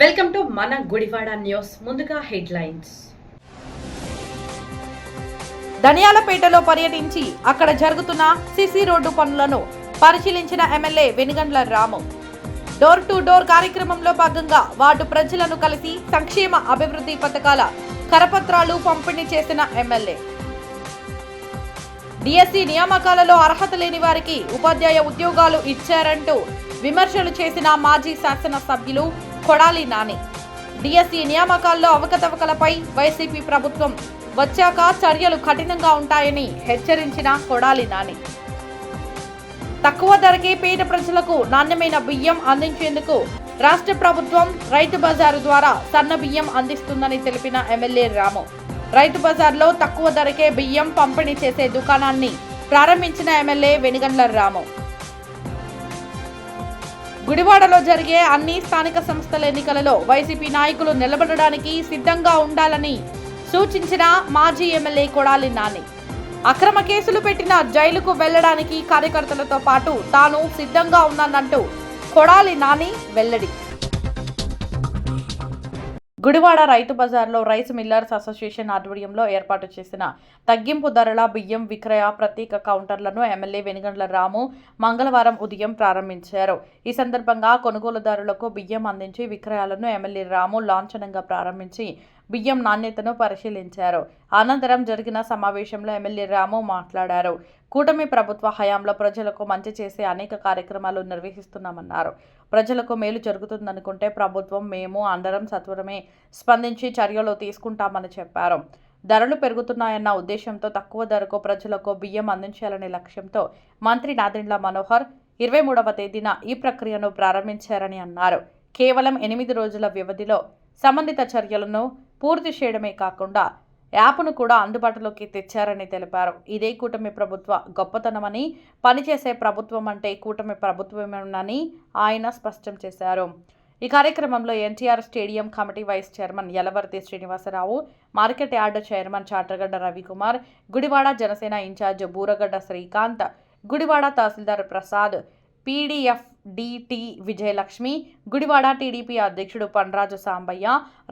Welcome to మన Gudivada news. ముందుగా headlines. ధనియాలపేటలో పర్యటించి అక్కడ జరుగుతున్న సిసి రోడ్డు పనులను పరిశీలించిన MLA Venigandla Ramu. Door to door కార్యక్రమంలో భాగంగా వార్డు ప్రజలను కలిసి సంక్షేమ అభివృద్ధి పథకాల కరపత్రాలు పంపిణీ చేసిన ఎమ్మెల్యే. డిఎస్సి నియామకాలలో అర్హత లేని వారికి ఉపాధ్యాయ ఉద్యోగాలు ఇచ్చారంటూ విమర్శలు చేసిన మాజీ శాసనసభ్యులు కొడాలి నాని. డిఎస్సి నియామకాల్లో అవకతవకలపై వైసీపీ ప్రభుత్వం వచ్చాక చర్యలు కఠినంగా ఉంటాయని హెచ్చరించిన కొడాలి నాని. తక్కువ ధరకే పేద ప్రజలకు నాణ్యమైన బియ్యం అందించేందుకు రాష్ట్ర ప్రభుత్వం రైతు బజారు ద్వారా సన్న బియ్యం అందిస్తుందని తెలిపిన ఎమ్మెల్యే రాము. రైతు బజార్లో తక్కువ ధరకే బియ్యం పంపిణీ చేసే దుకాణాన్ని ప్రారంభించిన ఎమ్మెల్యే వెనుగండ్ల రాము. గుడివాడలో జరిగే అన్ని స్థానిక సంస్థల ఎన్నికలలో వైసీపీ నాయకులు నిలబడడానికి సిద్ధంగా ఉండాలని సూచించిన మాజీ ఎమ్మెల్యే కొడాలి నాని. అక్రమ కేసులు పెట్టిన జైలుకు వెళ్లడానికి కార్యకర్తలతో పాటు తాను సిద్ధంగా ఉన్నానంటూ కొడాలి నాని వెల్లడి. గుడివాడ రైతు బజార్లో రైస్ మిల్లర్స్ అసోసియేషన్ ఆధ్వర్యంలో ఏర్పాటు చేసిన తగ్గింపు ధరల బియ్యం విక్రయ ప్రత్యేక కౌంటర్లను ఎమ్మెల్యే వెనుగండ్ల రాము మంగళవారం ఉదయం ప్రారంభించారు. ఈ సందర్భంగా కొనుగోలుదారులకు బియ్యం అందించి విక్రయాలను ఎమ్మెల్యే రాము లాంఛనంగా ప్రారంభించి బియ్యం నాణ్యతను పరిశీలించారు. అనంతరం జరిగిన సమావేశంలో ఎమ్మెల్యే రాము మాట్లాడారు. కూటమి ప్రభుత్వ హయాంలో ప్రజలకు మంచి చేసే అనేక కార్యక్రమాలు నిర్వహిస్తున్నామన్నారు. ప్రజలకు మేలు జరుగుతుందనుకుంటే ప్రభుత్వం మేము అందరం సత్వరమే స్పందించి చర్యలు తీసుకుంటామని చెప్పారు. ధరలు పెరుగుతున్నాయన్న ఉద్దేశంతో తక్కువ ధరకు ప్రజలకు బియ్యం అందించాలనే లక్ష్యంతో మంత్రి నాదెండ్ల మనోహర్ 23వ తేదీన ఈ ప్రక్రియను ప్రారంభించారని అన్నారు. కేవలం 8 రోజుల వ్యవధిలో సంబంధిత చర్యలను పూర్తి చేయడమే కాకుండా యాప్ను కూడా అందుబాటులోకి తెచ్చారని తెలిపారు. ఇదే కూటమి ప్రభుత్వ గొప్పతనమని, పనిచేసే ప్రభుత్వం అంటే కూటమి ప్రభుత్వమేనని ఆయన స్పష్టం చేశారు. ఈ కార్యక్రమంలో NTR stadium committee vice chairman Yalavarthi Srinivasarao, market yard chairman Chatragadda Ravikumar, Gudivada Janasena incharge Buragadda Srikanth, Gudivada తహసీల్దార్ ప్రసాద్, పీడీఎఫ్డిటి విజయలక్ష్మి, గుడివాడ టీడీపీ అధ్యక్షుడు పండ్రాజు సాంబయ్య,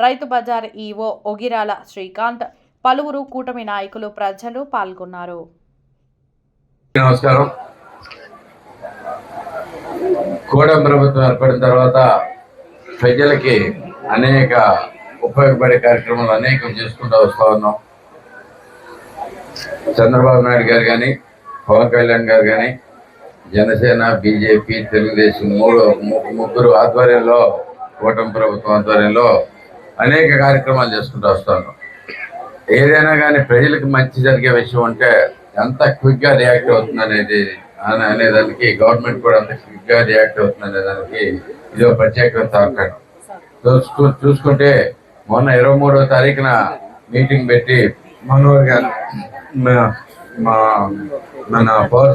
రైతు బజార్ ఈవో ఒగిరాల శ్రీకాంత్, పలువురు కూటమి నాయకులు ప్రజలు పాల్గొన్నారు. నమస్కారం. కూటమి ప్రభుత్వం ఏర్పడిన తర్వాత ప్రజలకి అనేక ఉపయోగపడే కార్యక్రమాలు అనేకం చేసుకుంటూ వస్తూ ఉన్నాం. చంద్రబాబు నాయుడు గారు కానీ, పవన్ కళ్యాణ్ గారు కానీ, జనసేన, బీజేపీ, తెలుగుదేశం ముగ్గురు ఆధ్వర్యంలో, కూటమి ప్రభుత్వం ఆధ్వర్యంలో అనేక కార్యక్రమాలు చేసుకుంటూ వస్తూ ఉన్నాం. ఏదైనా కానీ ప్రజలకు మంచి జరిగే విషయం అంటే ఎంత క్విక్గా రియాక్ట్ అవుతుంది అనేదానికి గవర్నమెంట్ కూడా అంత క్విక్గా రియాక్ట్ అవుతుంది అనేదానికి ఇది ఒక ప్రత్యేకమైన తాకాడు. చూసుకుంటే మొన్న 23వ తారీఖున మీటింగ్ పెట్టి మనోహర్ గారు, మన పౌర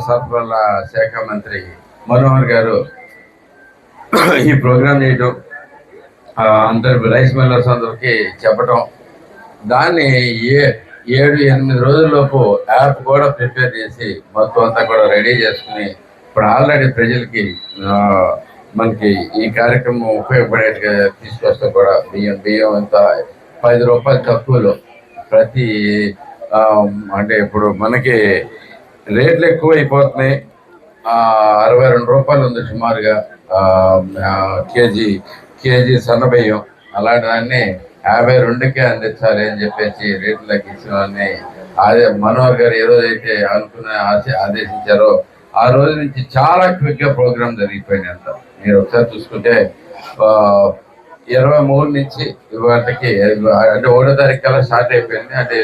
సరఫరాల శాఖ మంత్రి మనోహర్ గారు ఈ ప్రోగ్రాం చేయటం, అందరు రైస్ మిల్లర్స్ అందరికి చెప్పటం, దాన్ని 7-8 రోజుల్లోపు యాప్ కూడా ప్రిపేర్ చేసి మొత్తం అంతా కూడా రెడీ చేసుకుని ఇప్పుడు ఆల్రెడీ ప్రజలకి మనకి ఈ కార్యక్రమం ఉపయోగపడేట్టుగా తీసుకొస్తే కూడా బియ్యం అంత 10 రూపాయలు తక్కువలో ప్రతి అంటే ఇప్పుడు మనకి రేట్లు ఎక్కువ అయిపోతున్నాయి. 62 రూపాయలు ఉంది సుమారుగా కేజీ సన్న బియ్యం. అలాంటి దాన్ని 52కే అందించాలి అని చెప్పేసి రేట్లు తగ్గించాలని మనోహర్ గారు ఏ రోజైతే ఆదేశించారో ఆ రోజు నుంచి చాలా క్విక్గా ప్రోగ్రామ్ జరిగిపోయింది. అంత మీరు ఒకసారి చూసుకుంటే 23 నుంచి వాటికి అంటే 1వ తారీఖు కల్లా స్టార్ట్ అయిపోయింది. అంటే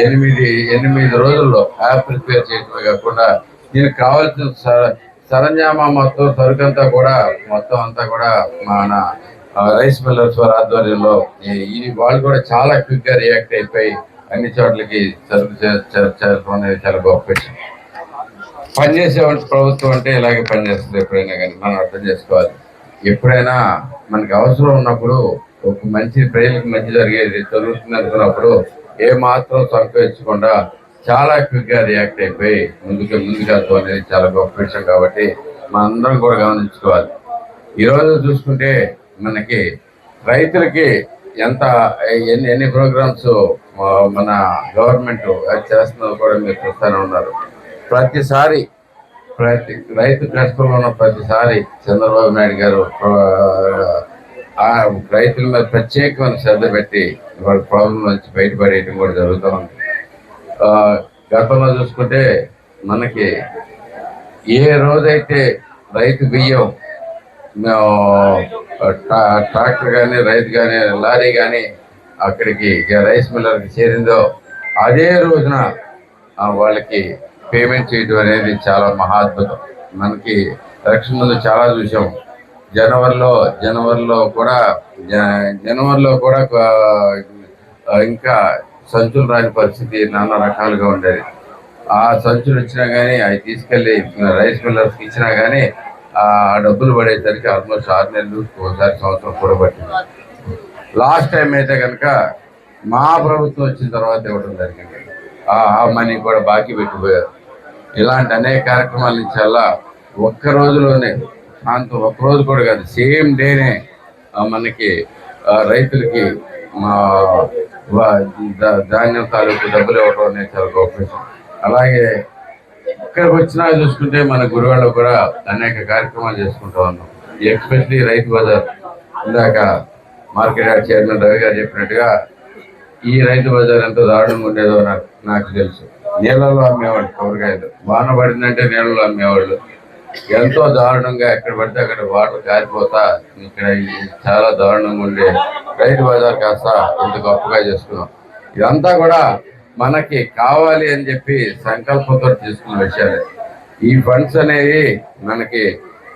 8 రోజుల్లో యాప్ ప్రిపేర్ చేయడమే కాకుండా దీనికి కావాల్సిన సరంజామా మొత్తం సరుకంతా కూడా మొత్తం అంతా కూడా మన రైస్ మిల్లర్స్ వారి ఆధ్వర్యంలో వాళ్ళు కూడా చాలా క్విక్గా రియాక్ట్ అయిపోయి అన్ని చోట్లకి సరుకు అనేది చాలా గొప్ప విషయం. పనిచేసే ప్రభుత్వం అంటే ఇలాగే పనిచేస్తుంది. ఎప్పుడైనా కానీ మనం అర్థం చేసుకోవాలి. ఎప్పుడైనా మనకి అవసరం ఉన్నప్పుడు ఒక మంచి ప్రజలకు మంచి జరిగేది జరుగుతుంది అనుకున్నప్పుడు ఏ మాత్రం సంకోచించకుండా చాలా క్విక్గా రియాక్ట్ అయిపోయి ముందుకెళ్తాం అనేది చాలా గొప్ప విషయం. కాబట్టి మనందరం కూడా గమనించుకోవాలి. ఈరోజు చూసుకుంటే మనకి రైతులకి ఎంత ఎన్ని ప్రోగ్రామ్స్ మన గవర్నమెంట్ చేస్తుందో కూడా మీరు చూస్తూనే ఉన్నారు. ప్రతి రైతు కష్టంలో ఉన్న ప్రతిసారి చంద్రబాబు నాయుడు గారు ఆ రైతుల మీద ప్రత్యేకమైన శ్రద్ధ పెట్టి వాళ్ళ ప్రాబ్లం నుంచి బయటపడేయడం కూడా జరుగుతూ ఉంది. గతంలో చూసుకుంటే మనకి ఏ రోజైతే రైతు బియ్యం ట్రాక్టర్ కానీ రైతు కానీ లారీ కానీ అక్కడికి రైస్ మిల్లర్కి చేరిందో అదే రోజున వాళ్ళకి పేమెంట్ చేయడం అనేది చాలా మహాద్భుతం. మనకి ఎలక్షన్ ముందు చాలా చూసాం. జనవరిలో కూడా ఇంకా సంచులు రాని పరిస్థితి నానా రకాలుగా ఉండేది. ఆ సంచులు ఇచ్చినా కానీ అవి తీసుకెళ్లి రైస్ మిల్లర్స్కి ఇచ్చినా కానీ ఆ డబ్బులు పడేసరికి ఆల్మోస్ట్ 6 నెలలు ఒకసారి సంవత్సరం కూడా పట్టింది. లాస్ట్ టైం అయితే కనుక మా ప్రభుత్వం వచ్చిన తర్వాత ఇవ్వడం జరిగింది. ఆ మనీ కూడా బాకీ పెట్టిపోయారు. ఇలాంటి అనేక కార్యక్రమాల నుంచి అలా ఒక్క రోజులోనే ఒక్క రోజు కూడా కాదు, సేమ్ డేనే మనకి రైతులకి ధాన్యం తాలూకు డబ్బులు ఇవ్వడం అనేది చాలా గొప్ప విషయం. అలాగే ఇక్కడికి వచ్చినా చూసుకుంటే మన గుడివాడలో కూడా అనేక కార్యక్రమాలు చేసుకుంటూ ఉన్నాం. ఎస్పెషలీ రైతు బజార్. ఇందాక మార్కెట్ యార్డ్ చైర్మన్ రవి గారు చెప్పినట్టుగా ఈ రైతు బజార్ ఎంతో దారుణంగా ఉండేదో నాకు తెలుసు. నీళ్ళలో అమ్మేవాళ్ళు కూరగాయలు, వాన పడిందంటే నీళ్ళలో అమ్మేవాళ్ళు. ఎంతో దారుణంగా ఎక్కడ పడితే అక్కడ వాటర్ కారిపోతా ఇక్కడ చాలా దారుణంగా ఉండే రైతు బజార్ కాస్త ఇంత గొప్పగా చేసుకున్నాం. ఇదంతా కూడా మనకి కావాలి అని చెప్పి సంకల్పంతో తీసుకున్న విషయాలే. ఈ ఫండ్స్ అనేవి మనకి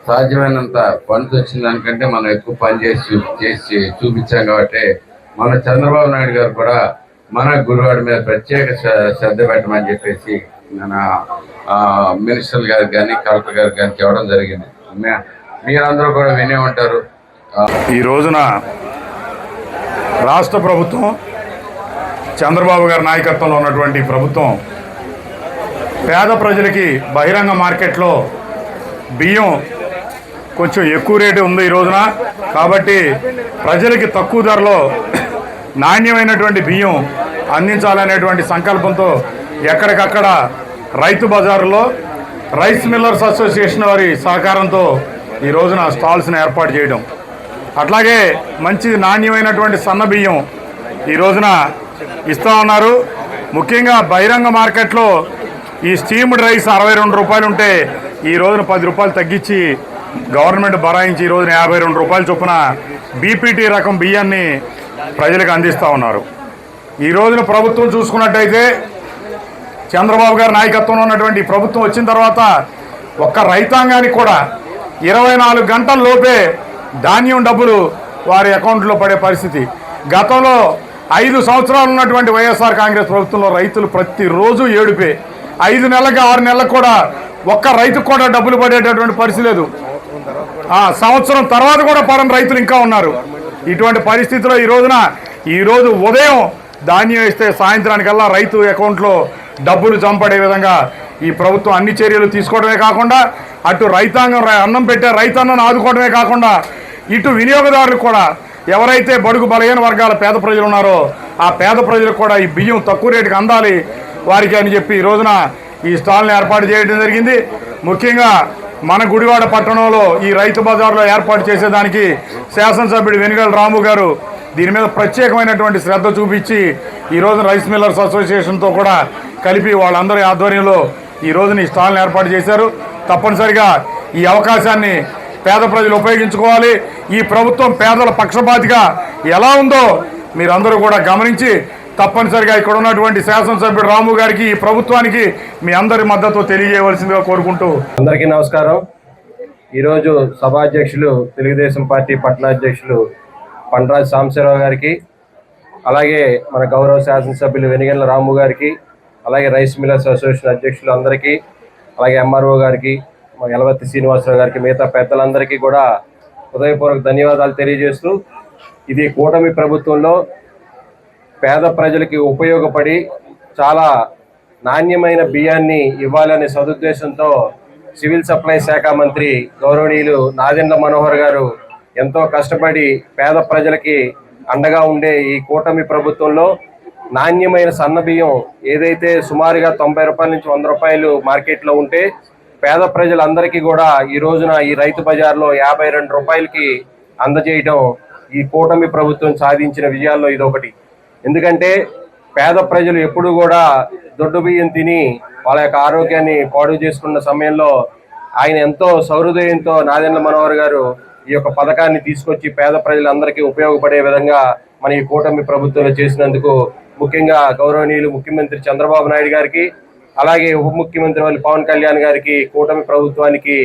సాధ్యమైనంత ఫండ్స్ వచ్చిన దానికంటే మనం ఎక్కువ పని చేసి చూపించాం. కాబట్టి మన చంద్రబాబు నాయుడు గారు కూడా మన గుడివాడ మీద ప్రత్యేక శ్రద్ధ పెట్టమని చెప్పేసి మన మినిస్టర్ గారికి కానీ కలెక్టర్ గారికి కానీ చెప్పడం జరిగింది. మీరందరూ కూడా వినే ఉంటారు. ఈ రోజున రాష్ట్ర ప్రభుత్వం, చంద్రబాబు గారి నాయకత్వంలో ఉన్నటువంటి ప్రభుత్వం పేద ప్రజలకి బహిరంగ మార్కెట్లో బియ్యం కొంచెం ఎక్కువ రేటు ఉంది ఈ రోజున. కాబట్టి ప్రజలకి తక్కువ ధరలో నాణ్యమైనటువంటి బియ్యం అందించాలనేటువంటి సంకల్పంతో ఎక్కడికక్కడ రైతు బజారులో రైస్ మిల్లర్స్ అసోసియేషన్ వారి సహకారంతో ఈ రోజున స్టాల్స్ని ఏర్పాటు చేయడం, అట్లాగే మంచి నాణ్యమైనటువంటి సన్న బియ్యం ఈ రోజున ఇస్తూ ఉన్నారు. ముఖ్యంగా బహిరంగ మార్కెట్లో ఈ స్టీమ్డ్ రైస్ 62 రూపాయలు ఉంటే ఈ రోజున 10 రూపాయలు తగ్గించి గవర్నమెంట్ బరాయించి ఈ రోజున 52 రూపాయల చొప్పున బీపీటీ రకం బియ్యాన్ని ప్రజలకు అందిస్తూ ఉన్నారు. ఈ రోజున ప్రభుత్వం చూసుకున్నట్టయితే చంద్రబాబు గారి నాయకత్వంలో ఉన్నటువంటి ప్రభుత్వం వచ్చిన తర్వాత ఒక్క రైతాంగానికి కూడా 24 గంటల లోపే ధాన్యం డబ్బులు వారి అకౌంట్లో పడే పరిస్థితి. గతంలో 5 సంవత్సరాలు ఉన్నటువంటి వైఎస్ఆర్ కాంగ్రెస్ ప్రభుత్వంలో రైతులు ప్రతిరోజు ఏడుపే. 5 నెలలకు 6 నెలలకు కూడా ఒక్క రైతుకు కూడా డబ్బులు పడేటటువంటి పరిస్థితి లేదు. సంవత్సరం తర్వాత కూడా పడని రైతులు ఇంకా ఉన్నారు. ఇటువంటి పరిస్థితిలో ఈరోజు ఉదయం ధాన్యం వేస్తే సాయంత్రానికల్లా రైతు అకౌంట్లో డబ్బులు జంపడే విధంగా ఈ ప్రభుత్వం అన్ని చర్యలు తీసుకోవడమే కాకుండా అటు రైతాంగం అన్నం పెట్టే రైతన్నను ఆదుకోవడమే కాకుండా ఇటు వినియోగదారులు కూడా ఎవరైతే బడుగు బలహీన వర్గాల పేద ప్రజలు ఉన్నారో ఆ పేద ప్రజలకు కూడా ఈ బియ్యం తక్కువ రేటుకి అందాలి వారికి అని చెప్పి ఈ రోజున ఈ స్టాల్ని ఏర్పాటు చేయడం జరిగింది. ముఖ్యంగా మన గుడివాడ పట్టణంలో ఈ రైతు బజార్లో ఏర్పాటు చేసేదానికి శాసనసభ్యుడు వెనుగల రాము గారు దీని మీద ప్రత్యేకమైనటువంటి శ్రద్ధ చూపించి ఈరోజు రైస్ మిల్లర్స్ అసోసియేషన్తో కూడా కలిపి వాళ్ళందరి ఆధ్వర్యంలో ఈ రోజున ఈ స్టాల్ని ఏర్పాటు చేశారు. తప్పనిసరిగా ఈ అవకాశాన్ని పేద ప్రజలు ఉపయోగించుకోవాలి. ఈ ప్రభుత్వం పేదల పక్షపాతిగా ఎలా ఉందో మీరందరూ కూడా గమనించి తప్పనిసరిగా ఇక్కడ ఉన్నటువంటి శాసనసభ్యుడు రాము గారికి ఈ ప్రభుత్వానికి మీ అందరి మద్దతు తెలియజేయవలసిందిగా కోరుకుంటూ అందరికీ నమస్కారం. ఈరోజు సభాధ్యక్షులు తెలుగుదేశం పార్టీ పట్టణాధ్యక్షులు పండ్రాజు సాంబశివరావు గారికి, అలాగే మన గౌరవ శాసనసభ్యులు వెనిగండ్ల రాము గారికి, అలాగే రైస్ మిల్లర్స్ అసోసియేషన్ అధ్యక్షులు అందరికీ, అలాగే ఎంఆర్ఓ గారికి, మా యలవత్తి శ్రీనివాసరావు గారికి, మిగతా పెద్దలందరికీ కూడా హృదయపూర్వక ధన్యవాదాలు తెలియజేస్తూ, ఇది కూటమి ప్రభుత్వంలో పేద ప్రజలకి ఉపయోగపడి చాలా నాణ్యమైన బియ్యాన్ని ఇవ్వాలనే సదుద్దేశంతో సివిల్ సప్లై శాఖ మంత్రి గౌరవనీయులు నాదెండ్ల మనోహర్ గారు ఎంతో కష్టపడి పేద ప్రజలకి అండగా ఉండే ఈ కూటమి ప్రభుత్వంలో నాణ్యమైన సన్న బియ్యం ఏదైతే సుమారుగా 90 రూపాయల నుంచి 100 రూపాయలు మార్కెట్లో ఉంటే పేద ప్రజలందరికీ కూడా ఈ రోజున ఈ రైతు బజార్లో 52 రూపాయలకి అందజేయడం ఈ కూటమి ప్రభుత్వం సాధించిన విజయాల్లో ఇదొకటి. ఎందుకంటే పేద ప్రజలు ఎప్పుడు కూడా దొడ్డు బియ్యం తిని వాళ్ళ యొక్క ఆరోగ్యాన్ని పాడు చేసుకున్న సమయంలో ఆయన ఎంతో సౌహృదయంతో నాదెండ్ల మనోహర్ గారు ఈ యొక్క పథకాన్ని తీసుకొచ్చి పేద ప్రజలందరికీ ఉపయోగపడే విధంగా మన ఈ కూటమి ప్రభుత్వంలో చేసినందుకు ముఖ్యంగా గౌరవనీయులు ముఖ్యమంత్రి చంద్రబాబు నాయుడు గారికి, అలాగే ఉప ముఖ్యమంత్రి వాళ్ళు పవన్ కళ్యాణ్ గారికి, కూటమి ప్రభుత్వానికి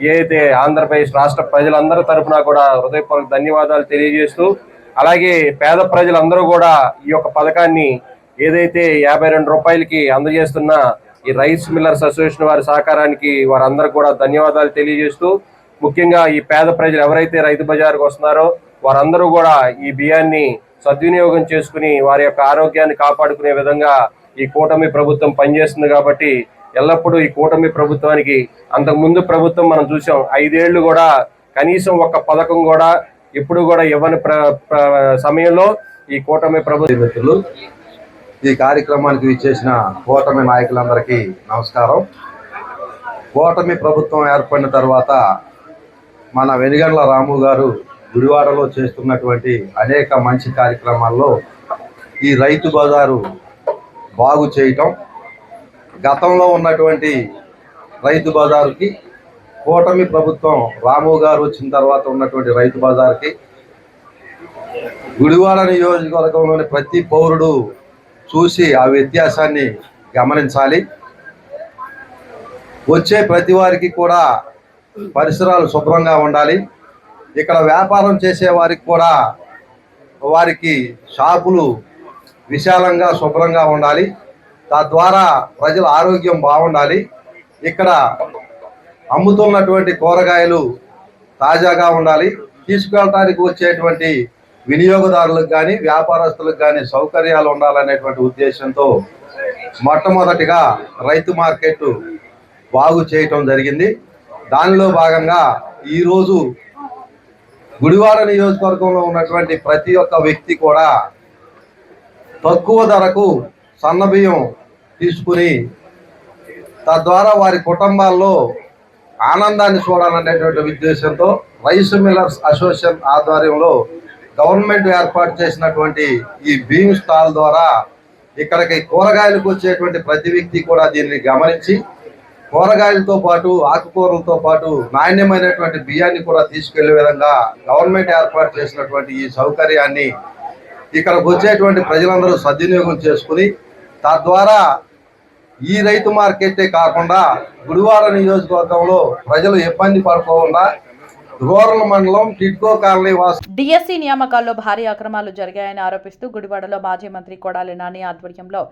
ఏదైతే ఆంధ్రప్రదేశ్ రాష్ట్ర ప్రజలందరి తరఫున కూడా హృదయపూర్వక ధన్యవాదాలు తెలియజేస్తూ, అలాగే పేద ప్రజలందరూ కూడా ఈ యొక్క పథకాన్ని ఏదైతే 52 రూపాయలకి అందజేస్తున్న ఈ రైస్ మిల్లర్స్ అసోసియేషన్ వారి సహకారానికి వారందరూ కూడా ధన్యవాదాలు తెలియజేస్తూ, ముఖ్యంగా ఈ పేద ప్రజలు ఎవరైతే రైతు బజార్కు వస్తున్నారో వారందరూ కూడా ఈ బియ్యాన్ని సద్వినియోగం చేసుకుని వారి యొక్క ఆరోగ్యాన్ని కాపాడుకునే విధంగా ఈ కూటమి ప్రభుత్వం పనిచేస్తుంది. కాబట్టి ఎల్లప్పుడూ ఈ కూటమి ప్రభుత్వానికి, అంతకుముందు ప్రభుత్వం మనం చూసాం 5 ఏళ్లు కూడా కనీసం ఒక్క పథకం కూడా ఎప్పుడు కూడా ఇవ్వని సమయంలో ఈ కూటమి ప్రభుత్వం. ఈ కార్యక్రమానికి విచ్చేసిన కూటమి నాయకులందరికీ నమస్కారం. కూటమి ప్రభుత్వం ఏర్పడిన తర్వాత మన వెనిగండ్ల రాము గారు గుడివాడలో చేస్తున్నటువంటి అనేక మంచి కార్యక్రమాల్లో ఈ రైతు బజారు బాగు చేయటం, గతంలో ఉన్నటువంటి రైతు బజారుకి కూటమి ప్రభుత్వం రాము గారు వచ్చిన తర్వాత ఉన్నటువంటి రైతు బజార్కి గుడివాడ నియోజకవర్గంలోని ప్రతి పౌరుడు చూసి ఆ వ్యత్యాసాన్ని గమనించాలి. వచ్చే ప్రతి వారికి కూడా పరిసరాలు శుభ్రంగా ఉండాలి. ఇక్కడ వ్యాపారం చేసే వారికి కూడా వారికి షాపులు విశాలంగా శుభ్రంగా ఉండాలి. తద్వారా ప్రజల ఆరోగ్యం బాగుండాలి. ఇక్కడ అమ్ముతున్నటువంటి కూరగాయలు తాజాగా ఉండాలి. తీసుకెళ్ళటానికి వచ్చేటువంటి వినియోగదారులకు కానీ వ్యాపారస్తులకు కానీ సౌకర్యాలు ఉండాలనేటువంటి ఉద్దేశంతో మొట్టమొదటిగా రైతు మార్కెట్ బాగు చేయటం జరిగింది. దానిలో భాగంగా ఈరోజు గుడివాడ నియోజకవర్గంలో ఉన్నటువంటి ప్రతి ఒక్క వ్యక్తి కూడా తక్కువ ధరకు సన్నబియ్యం తీసుకుని తద్వారా వారి కుటుంబాల్లో ఆనందాన్ని చూడాలనేటువంటి ఉద్దేశంతో రైస్ మిల్లర్స్ అసోసియేషన్ ఆధ్వర్యంలో గవర్నమెంట్ ఏర్పాటు చేసినటువంటి ఈ బీమ్ స్టాల్ ద్వారా ఇక్కడికి కూరగాయలకు వచ్చేటువంటి ప్రతి వ్యక్తి కూడా దీన్ని గమనించి కూరగాయలతో పాటు ఆకుకూరలతో పాటు నాణ్యమైనటువంటి బియ్యాన్ని కూడా తీసుకెళ్లే విధంగా గవర్నమెంట్ ఏర్పాటు చేసినటువంటి ఈ సౌకర్యాన్ని ఇక్కడికి వచ్చేటువంటి ప్రజలందరూ సద్వినియోగం చేసుకుని తద్వారా ఈ రైతు మార్కెటే కాకుండా గుడివాడ నియోజకవర్గంలో ప్రజలు ఇబ్బంది పడకుండా రూరల్ మండలం టిడ్కో కాలనీ డిఎస్సి నియామకాల్లో భారీ అక్రమాలు జరిగాయని ఆరోపిస్తూ గుడివాడలో మాజీ మంత్రి కొడాలి నాని ఆధ్వర్యంలో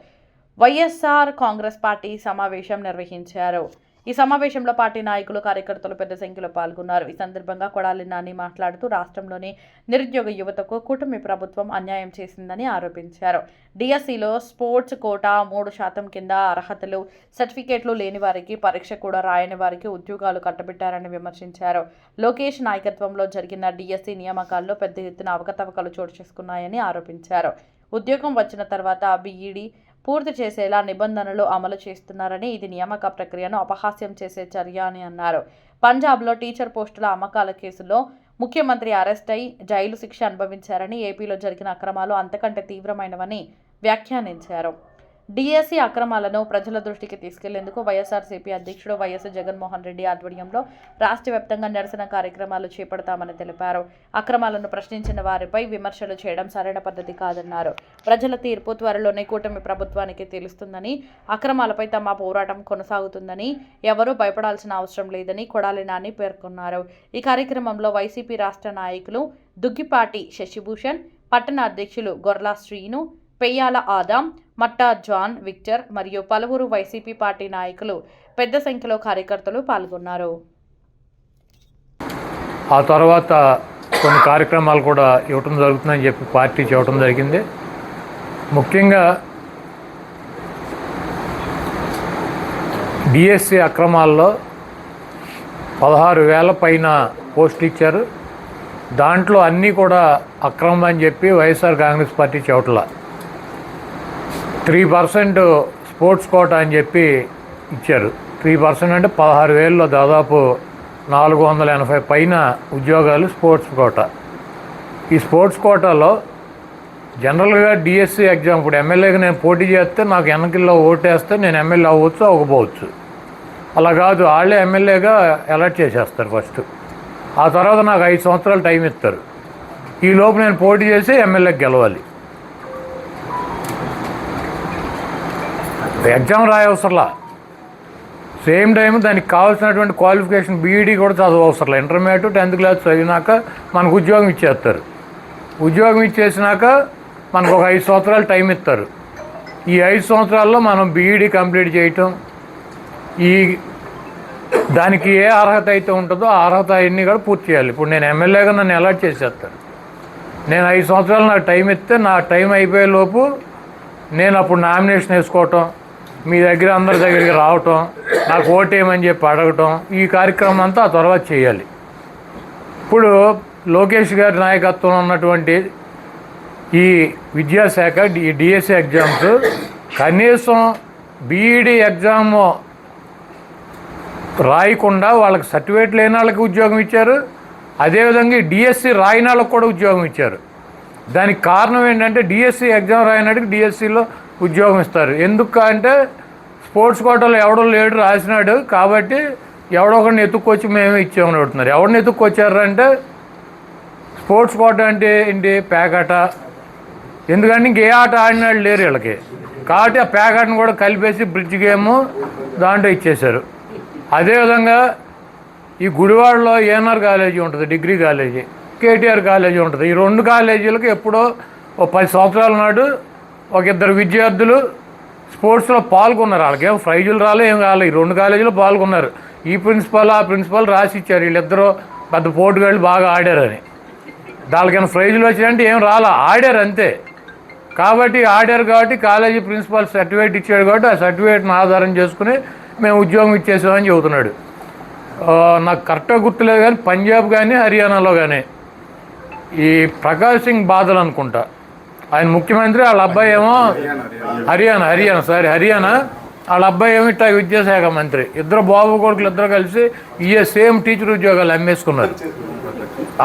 వైఎస్ఆర్ కాంగ్రెస్ పార్టీ సమావేశం నిర్వహించారు. ఈ సమావేశంలో పార్టీ నాయకులు కార్యకర్తలు పెద్ద సంఖ్యలో పాల్గొన్నారు. ఈ సందర్భంగా కొడాలి నాని మాట్లాడుతూ రాష్ట్రంలోని నిరుద్యోగ యువతకు కూటమి ప్రభుత్వం అన్యాయం చేసిందని ఆరోపించారు. డిఎస్సిలో స్పోర్ట్స్ కోటా 3% కింద అర్హతలు సర్టిఫికేట్లు లేని వారికి పరీక్ష కూడా రాయని వారికి ఉద్యోగాలు కట్టబెట్టారని విమర్శించారు. లోకేష్ నాయకత్వంలో జరిగిన డిఎస్సి నియామకాల్లో పెద్ద ఎత్తున అవకతవకలు చోటు చేసుకున్నాయని ఆరోపించారు. ఉద్యోగం వచ్చిన తర్వాత బీఈడీ పూర్తి చేసేలా నిబంధనలు అమలు చేస్తున్నారని, ఇది నియామక ప్రక్రియను అపహాస్యం చేసే చర్య అని అన్నారు. పంజాబ్లో టీచర్ పోస్టుల అమ్మకాల కేసులో ముఖ్యమంత్రి అరెస్ట్ అయి జైలు శిక్ష అనుభవించారని, ఏపీలో జరిగిన అక్రమాలు అంతకంటే తీవ్రమైనవని వ్యాఖ్యానించారు. డిఎస్సి అక్రమాలను ప్రజల దృష్టికి తీసుకెళ్లేందుకు వైఎస్ఆర్సీపీ అధ్యక్షుడు వైఎస్ జగన్మోహన్ రెడ్డి ఆధ్వర్యంలో రాష్ట్ర వ్యాప్తంగా నిరసన కార్యక్రమాలు చేపడతామని తెలిపారు. అక్రమాలను ప్రశ్నించిన వారిపై విమర్శలు చేయడం సరైన పద్ధతి కాదన్నారు. ప్రజల తీర్పు త్వరలోనే కూటమి ప్రభుత్వానికి తెలుస్తుందని, అక్రమాలపై తమ పోరాటం కొనసాగుతుందని, ఎవరూ భయపడాల్సిన అవసరం లేదని కొడాలి నాని పేర్కొన్నారు. ఈ కార్యక్రమంలో వైసీపీ రాష్ట్ర నాయకులు దుగ్గిపాటి శశిభూషణ్, పట్టణ అధ్యక్షులు గొర్లా శ్రీను, పెయ్యాల ఆదాం, మట్టా జాన్ విక్టర్ మరియు పలువురు వైసీపీ పార్టీ నాయకులు పెద్ద సంఖ్యలో కార్యకర్తలు పాల్గొన్నారు. ఆ తర్వాత కొన్ని కార్యక్రమాలు కూడా ఇవ్వటం జరుగుతుందని చెప్పి పార్టీ చెప్పడం జరిగింది. ముఖ్యంగా డిఎస్సి అక్రమాల్లో 16,000 పైన పోస్టులు ఇచ్చారు. దాంట్లో అన్నీ కూడా అక్రమం అని చెప్పి వైఎస్ఆర్ కాంగ్రెస్ పార్టీ చెవట్ల 3% స్పోర్ట్స్ కోటా అని చెప్పి ఇచ్చారు. 3% అంటే 16,000లో దాదాపు 480 పైన ఉద్యోగాలు స్పోర్ట్స్ కోటా. ఈ స్పోర్ట్స్ కోటాలో జనరల్గా డిఎస్సి ఎగ్జామ్, ఇప్పుడు ఎమ్మెల్యేగా నేను పోటీ చేస్తే నాకు ఎన్నికల్లో ఓటేస్తే నేను ఎమ్మెల్యే అవ్వచ్చు, అవ్వకపోవచ్చు. అలా కాదు, వాళ్ళే ఎమ్మెల్యేగా ఎలక్ట్ చేసేస్తారు ఫస్ట్. ఆ తర్వాత నాకు 5 సంవత్సరాలు టైం ఇస్తారు. ఈ లోపు నేను పోటీ చేసి ఎమ్మెల్యేకి గెలవాలి. ఎగ్జామ్ రాయవసరంలా, సేమ్ టైం దానికి కావాల్సినటువంటి క్వాలిఫికేషన్ బీఈడీ కూడా చదువు అవసరంలా. ఇంటర్మీడియట్ 10th క్లాస్ చదివినాక మనకు ఉద్యోగం ఇచ్చేస్తారు. ఉద్యోగం ఇచ్చేసినాక మనకు ఒక 5 సంవత్సరాలు టైం ఇస్తారు. ఈ 5 సంవత్సరాల్లో మనం బీఈడీ కంప్లీట్ చేయటం, ఈ దానికి ఏ అర్హత అయితే ఉంటుందో ఆ అర్హత అన్నీ కూడా పూర్తి చేయాలి. ఇప్పుడు నేను ఎమ్మెల్యేగా నన్ను అలాట్ చేసేస్తాను. నేను 5 సంవత్సరాలు నాకు టైం ఇస్తే నా టైం అయిపోయే లోపు నేను అప్పుడు నామినేషన్ వేసుకోవటం, మీ దగ్గర అందరి దగ్గరికి రావటం, నాకు ఓటేయమని చెప్పి అడగటం, ఈ కార్యక్రమం అంతా ఆ తర్వాత చేయాలి. ఇప్పుడు లోకేష్ గారి నాయకత్వంలో ఉన్నటువంటి ఈ విద్యాశాఖ ఈ డిఎస్సి ఎగ్జామ్స్ కనీసం బీఈడీ ఎగ్జామ్ రాయకుండా వాళ్ళకి సర్టిఫికేట్ లేని వాళ్ళకి ఉద్యోగం ఇచ్చారు. అదేవిధంగా డిఎస్సి రాయని వాళ్ళకి కూడా ఉద్యోగం ఇచ్చారు. దానికి కారణం ఏంటంటే డిఎస్సి ఎగ్జామ్ రాయనాడికి డిఎస్సిలో ఉద్యోగం ఇస్తారు. ఎందుకు అంటే స్పోర్ట్స్ కోటాలో ఎవడో లేడు రాసినాడు కాబట్టి ఎవడో ఒకరిని ఎత్తుక్కొచ్చి మేమే ఇచ్చామని అడుగుతున్నారు. ఎవరిని ఎత్తుక్కొచ్చారంటే స్పోర్ట్స్ కోట అంటే ఏంటి, పేకాట. ఎందుకంటే ఇంకే ఆట ఆడినాడు లేరు వీళ్ళకి, కాబట్టి ఆ పేకాటను కూడా కలిపేసి బ్రిడ్జ్ గేమ్ దాంట్లో ఇచ్చేశారు. అదేవిధంగా ఈ గుడివాడలో ఏఎన్ఆర్ కాలేజీ ఉంటుంది, డిగ్రీ కాలేజీ, కేటీఆర్ కాలేజీ ఉంటుంది. ఈ 2 కాలేజీలకు ఎప్పుడో 10 సంవత్సరాల నాడు ఒక 2 విద్యార్థులు స్పోర్ట్స్లో పాల్గొన్నారు. వాళ్ళకేం ప్రైజులు రాలే, ఏం కాలే. ఈ 2 కాలేజీలో పాల్గొన్నారు. ఈ ప్రిన్సిపల్ ఆ ప్రిన్సిపల్ రాసి ఇచ్చారు, వీళ్ళిద్దరూ పెద్ద పోటుగాళ్ళు బాగా ఆడారని. దానికైనా ప్రైజులు వచ్చినాయంటే ఏం రాలా, ఆడారు అంతే. కాబట్టి ఆడారు కాబట్టి కాలేజీ ప్రిన్సిపాల్ సర్టిఫికేట్ ఇచ్చాడు కాబట్టి ఆ సర్టిఫికేట్ని ఆధారం చేసుకుని మేము ఉద్యోగం ఇచ్చేసామని చెబుతున్నాడు. నాకు కరెక్ట్గా గుర్తులేదు కానీ పంజాబ్ కానీ హర్యానాలో కానీ ఈ ప్రకాష్ సింగ్ బాదల్ అనుకుంటా ఆయన ముఖ్యమంత్రి, వాళ్ళ అబ్బాయి ఏమో హర్యానా వాళ్ళ అబ్బాయి ఏమో ఇట్లా విద్యాశాఖ మంత్రి. ఇద్దరు బాబు కొడుకులు ఇద్దరు కలిసి సేమ్ టీచర్ ఉద్యోగాలు అమ్మేసుకున్నారు.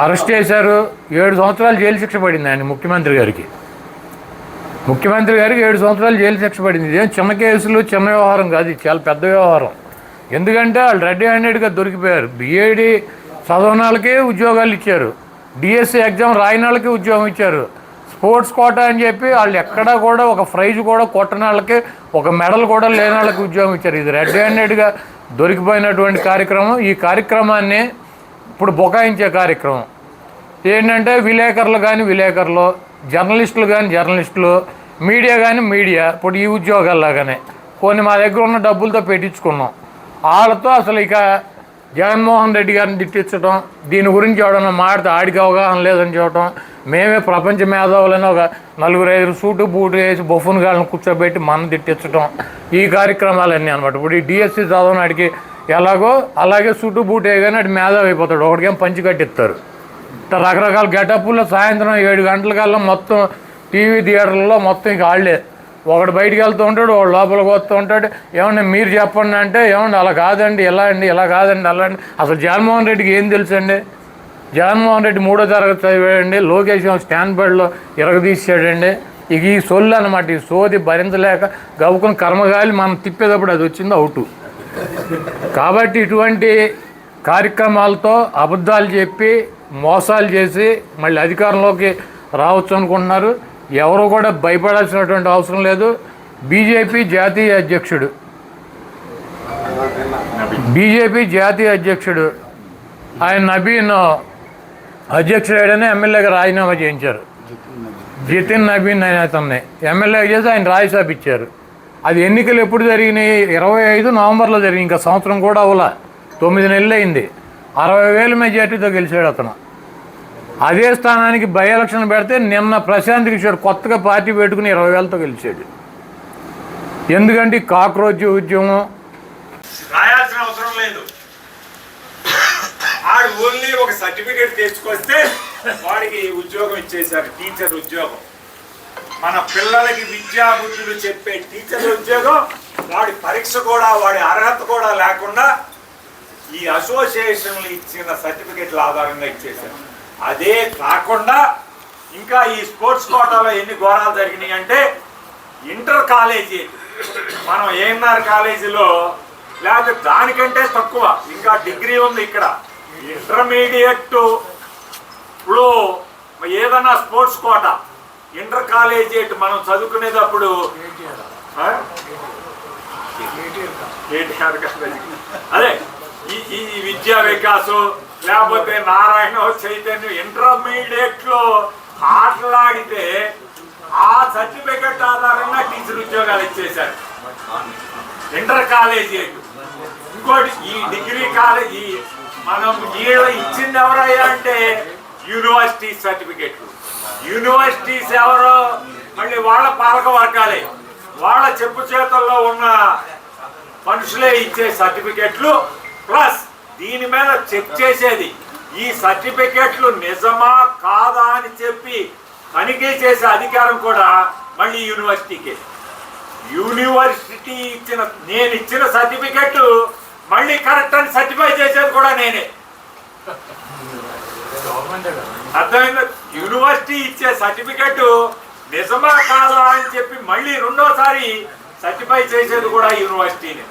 అరెస్ట్ చేశారు. 7 సంవత్సరాలు జైలు శిక్ష పడింది ఆయన ముఖ్యమంత్రి గారికి 7 సంవత్సరాలు జైలు శిక్ష పడింది. ఇదేం చిన్న కేసులు, చిన్న వ్యవహారం కాదు, ఇది చాలా పెద్ద వ్యవహారం. ఎందుకంటే వాళ్ళు రెడ్ హ్యాండెడ్గా దొరికిపోయారు. బీఏడీ చదవని వాళ్ళకే ఉద్యోగాలు ఇచ్చారు, డిఎస్సి ఎగ్జామ్ రాయని వాళ్ళకి ఉద్యోగం ఇచ్చారు. స్పోర్ట్స్ కోటా అని చెప్పి వాళ్ళు ఎక్కడా కూడా ఒక ప్రైజ్ కూడా కొట్టని వాళ్ళకి, ఒక మెడల్ కూడా లేని వాళ్ళకి ఉద్యోగం ఇచ్చారు. ఇది రెడ్ హ్యాండెడ్గా దొరికిపోయినటువంటి కార్యక్రమం. ఈ కార్యక్రమాన్ని ఇప్పుడు బొకాయించే కార్యక్రమం ఏంటంటే విలేకరులు, జర్నలిస్టులు కానీ జర్నలిస్టులు, మీడియా కానీ మీడియా. ఇప్పుడు ఈ ఉద్యోగాల్లాగానే కొన్ని మా దగ్గర ఉన్న డబ్బులతో పెట్టించుకున్నాం. వాళ్ళతో అసలు ఇక జగన్మోహన్ రెడ్డి గారిని తిట్టించడం, దీని గురించి ఎవడన్నా మాడితే ఆడికి అవగాహన లేదని చెప్పడం, మేమే ప్రపంచ మేధావులని ఒక 4-5 సూటు బూటు వేసి బొఫున్ గాళ్ళని కూర్చోబెట్టి మనం తిట్టించడం, ఈ కార్యక్రమాలన్నీ అనమాట. ఇప్పుడు ఈ డిఎస్సి చదవనాడికి ఎలాగో అలాగే సూటు బూటు వేయగానే అటు మేధావి అయిపోతాడు. ఒకటికేం పంచి కట్టిస్తారు. రకరకాల గెటప్పుల్లో సాయంత్రం 7 గంటలకల్లా మొత్తం టీవీ థియేటర్లలో మొత్తం ఇక వాళ్ళే. ఒకడు బయటికి వెళ్తూ ఉంటాడు, వాడు లోపలికి వస్తూ ఉంటాడు. ఏమన్నా మీరు చెప్పండి అంటే ఏమండి అలా కాదండి, ఎలా అండి, ఇలా కాదండి, అలా అండి. అసలు జగన్మోహన్ రెడ్డికి ఏం తెలుసండి? జగన్మోహన్ రెడ్డి 3వ తరగతి చదివాడండి, లోకేష్ స్టాండ్ బెడ్లో ఇరగదీసాడండి. ఇక ఈ సొల్లు అనమాట, ఈ సోది భరించలేక గవ్వుకుని కర్మగాలి మనం తిప్పేటప్పుడు అది వచ్చింది అవుటు. కాబట్టి ఇటువంటి కార్యక్రమాలతో అబద్ధాలు చెప్పి మోసాలు చేసి మళ్ళీ అధికారంలోకి రావచ్చు అనుకుంటున్నారు. ఎవరు కూడా భయపడాల్సినటువంటి అవసరం లేదు. బీజేపీ జాతీయ అధ్యక్షుడు ఆయన నబీన్ అధ్యక్షుడని ఎమ్మెల్యేగా రాజీనామా చేయించారు. జితిన్ నబీన్ అనే అతన్ని ఎమ్మెల్యేగా చేసి ఆయన రాజ్యసభ ఇచ్చారు. అది ఎన్నికలు ఎప్పుడు జరిగినాయి? 25 నవంబర్లో జరిగింది. ఇంకా సంవత్సరం కూడా అవలా, 9 నెలలు అయింది. 60,000 మెజార్టీతో గెలిచాడు అతను. అదే స్థానానికి బై ఎలక్షన్ పెడితే నిన్న ప్రశాంత్ కిషోర్ కొత్తగా పార్టీ పెట్టుకుని 20,000తో గెలిచాడు. ఎందుకంటే కాక్రోచ్ ఉద్యమం రాయాల్సిన అవసరం లేదు. ఆడు ఓన్లీ ఒక సర్టిఫికేట్ తెచ్చుకొస్తే వాడికి ఉద్యోగం ఇచ్చేశారు, టీచర్ ఉద్యోగం. మన పిల్లలకి విద్యా బుద్ధులు చెప్పే టీచర్ ఉద్యోగం, వాడి పరీక్ష కూడా, వాడి అర్హత కూడా లేకుండా ఈ అసోసియేషన్లు ఇచ్చిన సర్టిఫికెట్ల ఆధారంగా ఇచ్చేశారు. అదే కాకుండా ఇంకా ఈ స్పోర్ట్స్ కోటాలో ఎన్ని ఘోరాలు జరిగినాయి అంటే, ఇంటర్ కాలేజీ, మనం ఏఎన్ఆర్ కాలేజీలో లేకపోతే దానికంటే తక్కువ ఇంకా డిగ్రీ ఉంది ఇక్కడ. ఇంటర్మీడియట్ ఇప్పుడు ఏదన్నా స్పోర్ట్స్ కోటా, ఇంటర్ కాలేజియేట్ మనం చదువుకునేటప్పుడు అదే ఈ విద్యా వికాసం లేకపోతే నారాయణ చైతన్యం ఇంటర్మీడియట్ లో ఆటలాడితే ఆ సర్టిఫికెట్ ఆధారంగా టీచర్ ఉద్యోగాలు ఇచ్చేశారు ఇంటర్ కాలేజియేట్. ఇంకోటి ఈ డిగ్రీ కాలేజీ మనం ఇచ్చింది ఎవరయ్యా అంటే యూనివర్సిటీ సర్టిఫికెట్లు. యూనివర్సిటీస్ ఎవరో మళ్ళీ వాళ్ళ పాలక వర్గాలే, వాళ్ళ చెప్పు చేతుల్లో ఉన్న మనుషులే ఇచ్చే సర్టిఫికెట్లు. ప్లస్ దీని మీద చెక్ చేసేది, ఈ సర్టిఫికెట్లు నిజమా కాదా అని చెప్పి తనిఖీ చేసే అధికారం కూడా మళ్ళీ యూనివర్సిటీకే. యూనివర్సిటీ ఇచ్చిన, నేను ఇచ్చిన సర్టిఫికెట్ మళ్ళీ కరెక్ట్ అని సర్టిఫై చేసేది కూడా నేనే. అర్థమైందా? యూనివర్సిటీ ఇచ్చే సర్టిఫికెట్ నిజమా కాదా అని చెప్పి మళ్ళీ రెండోసారి సర్టిఫై చేసేది కూడా యూనివర్సిటీనే.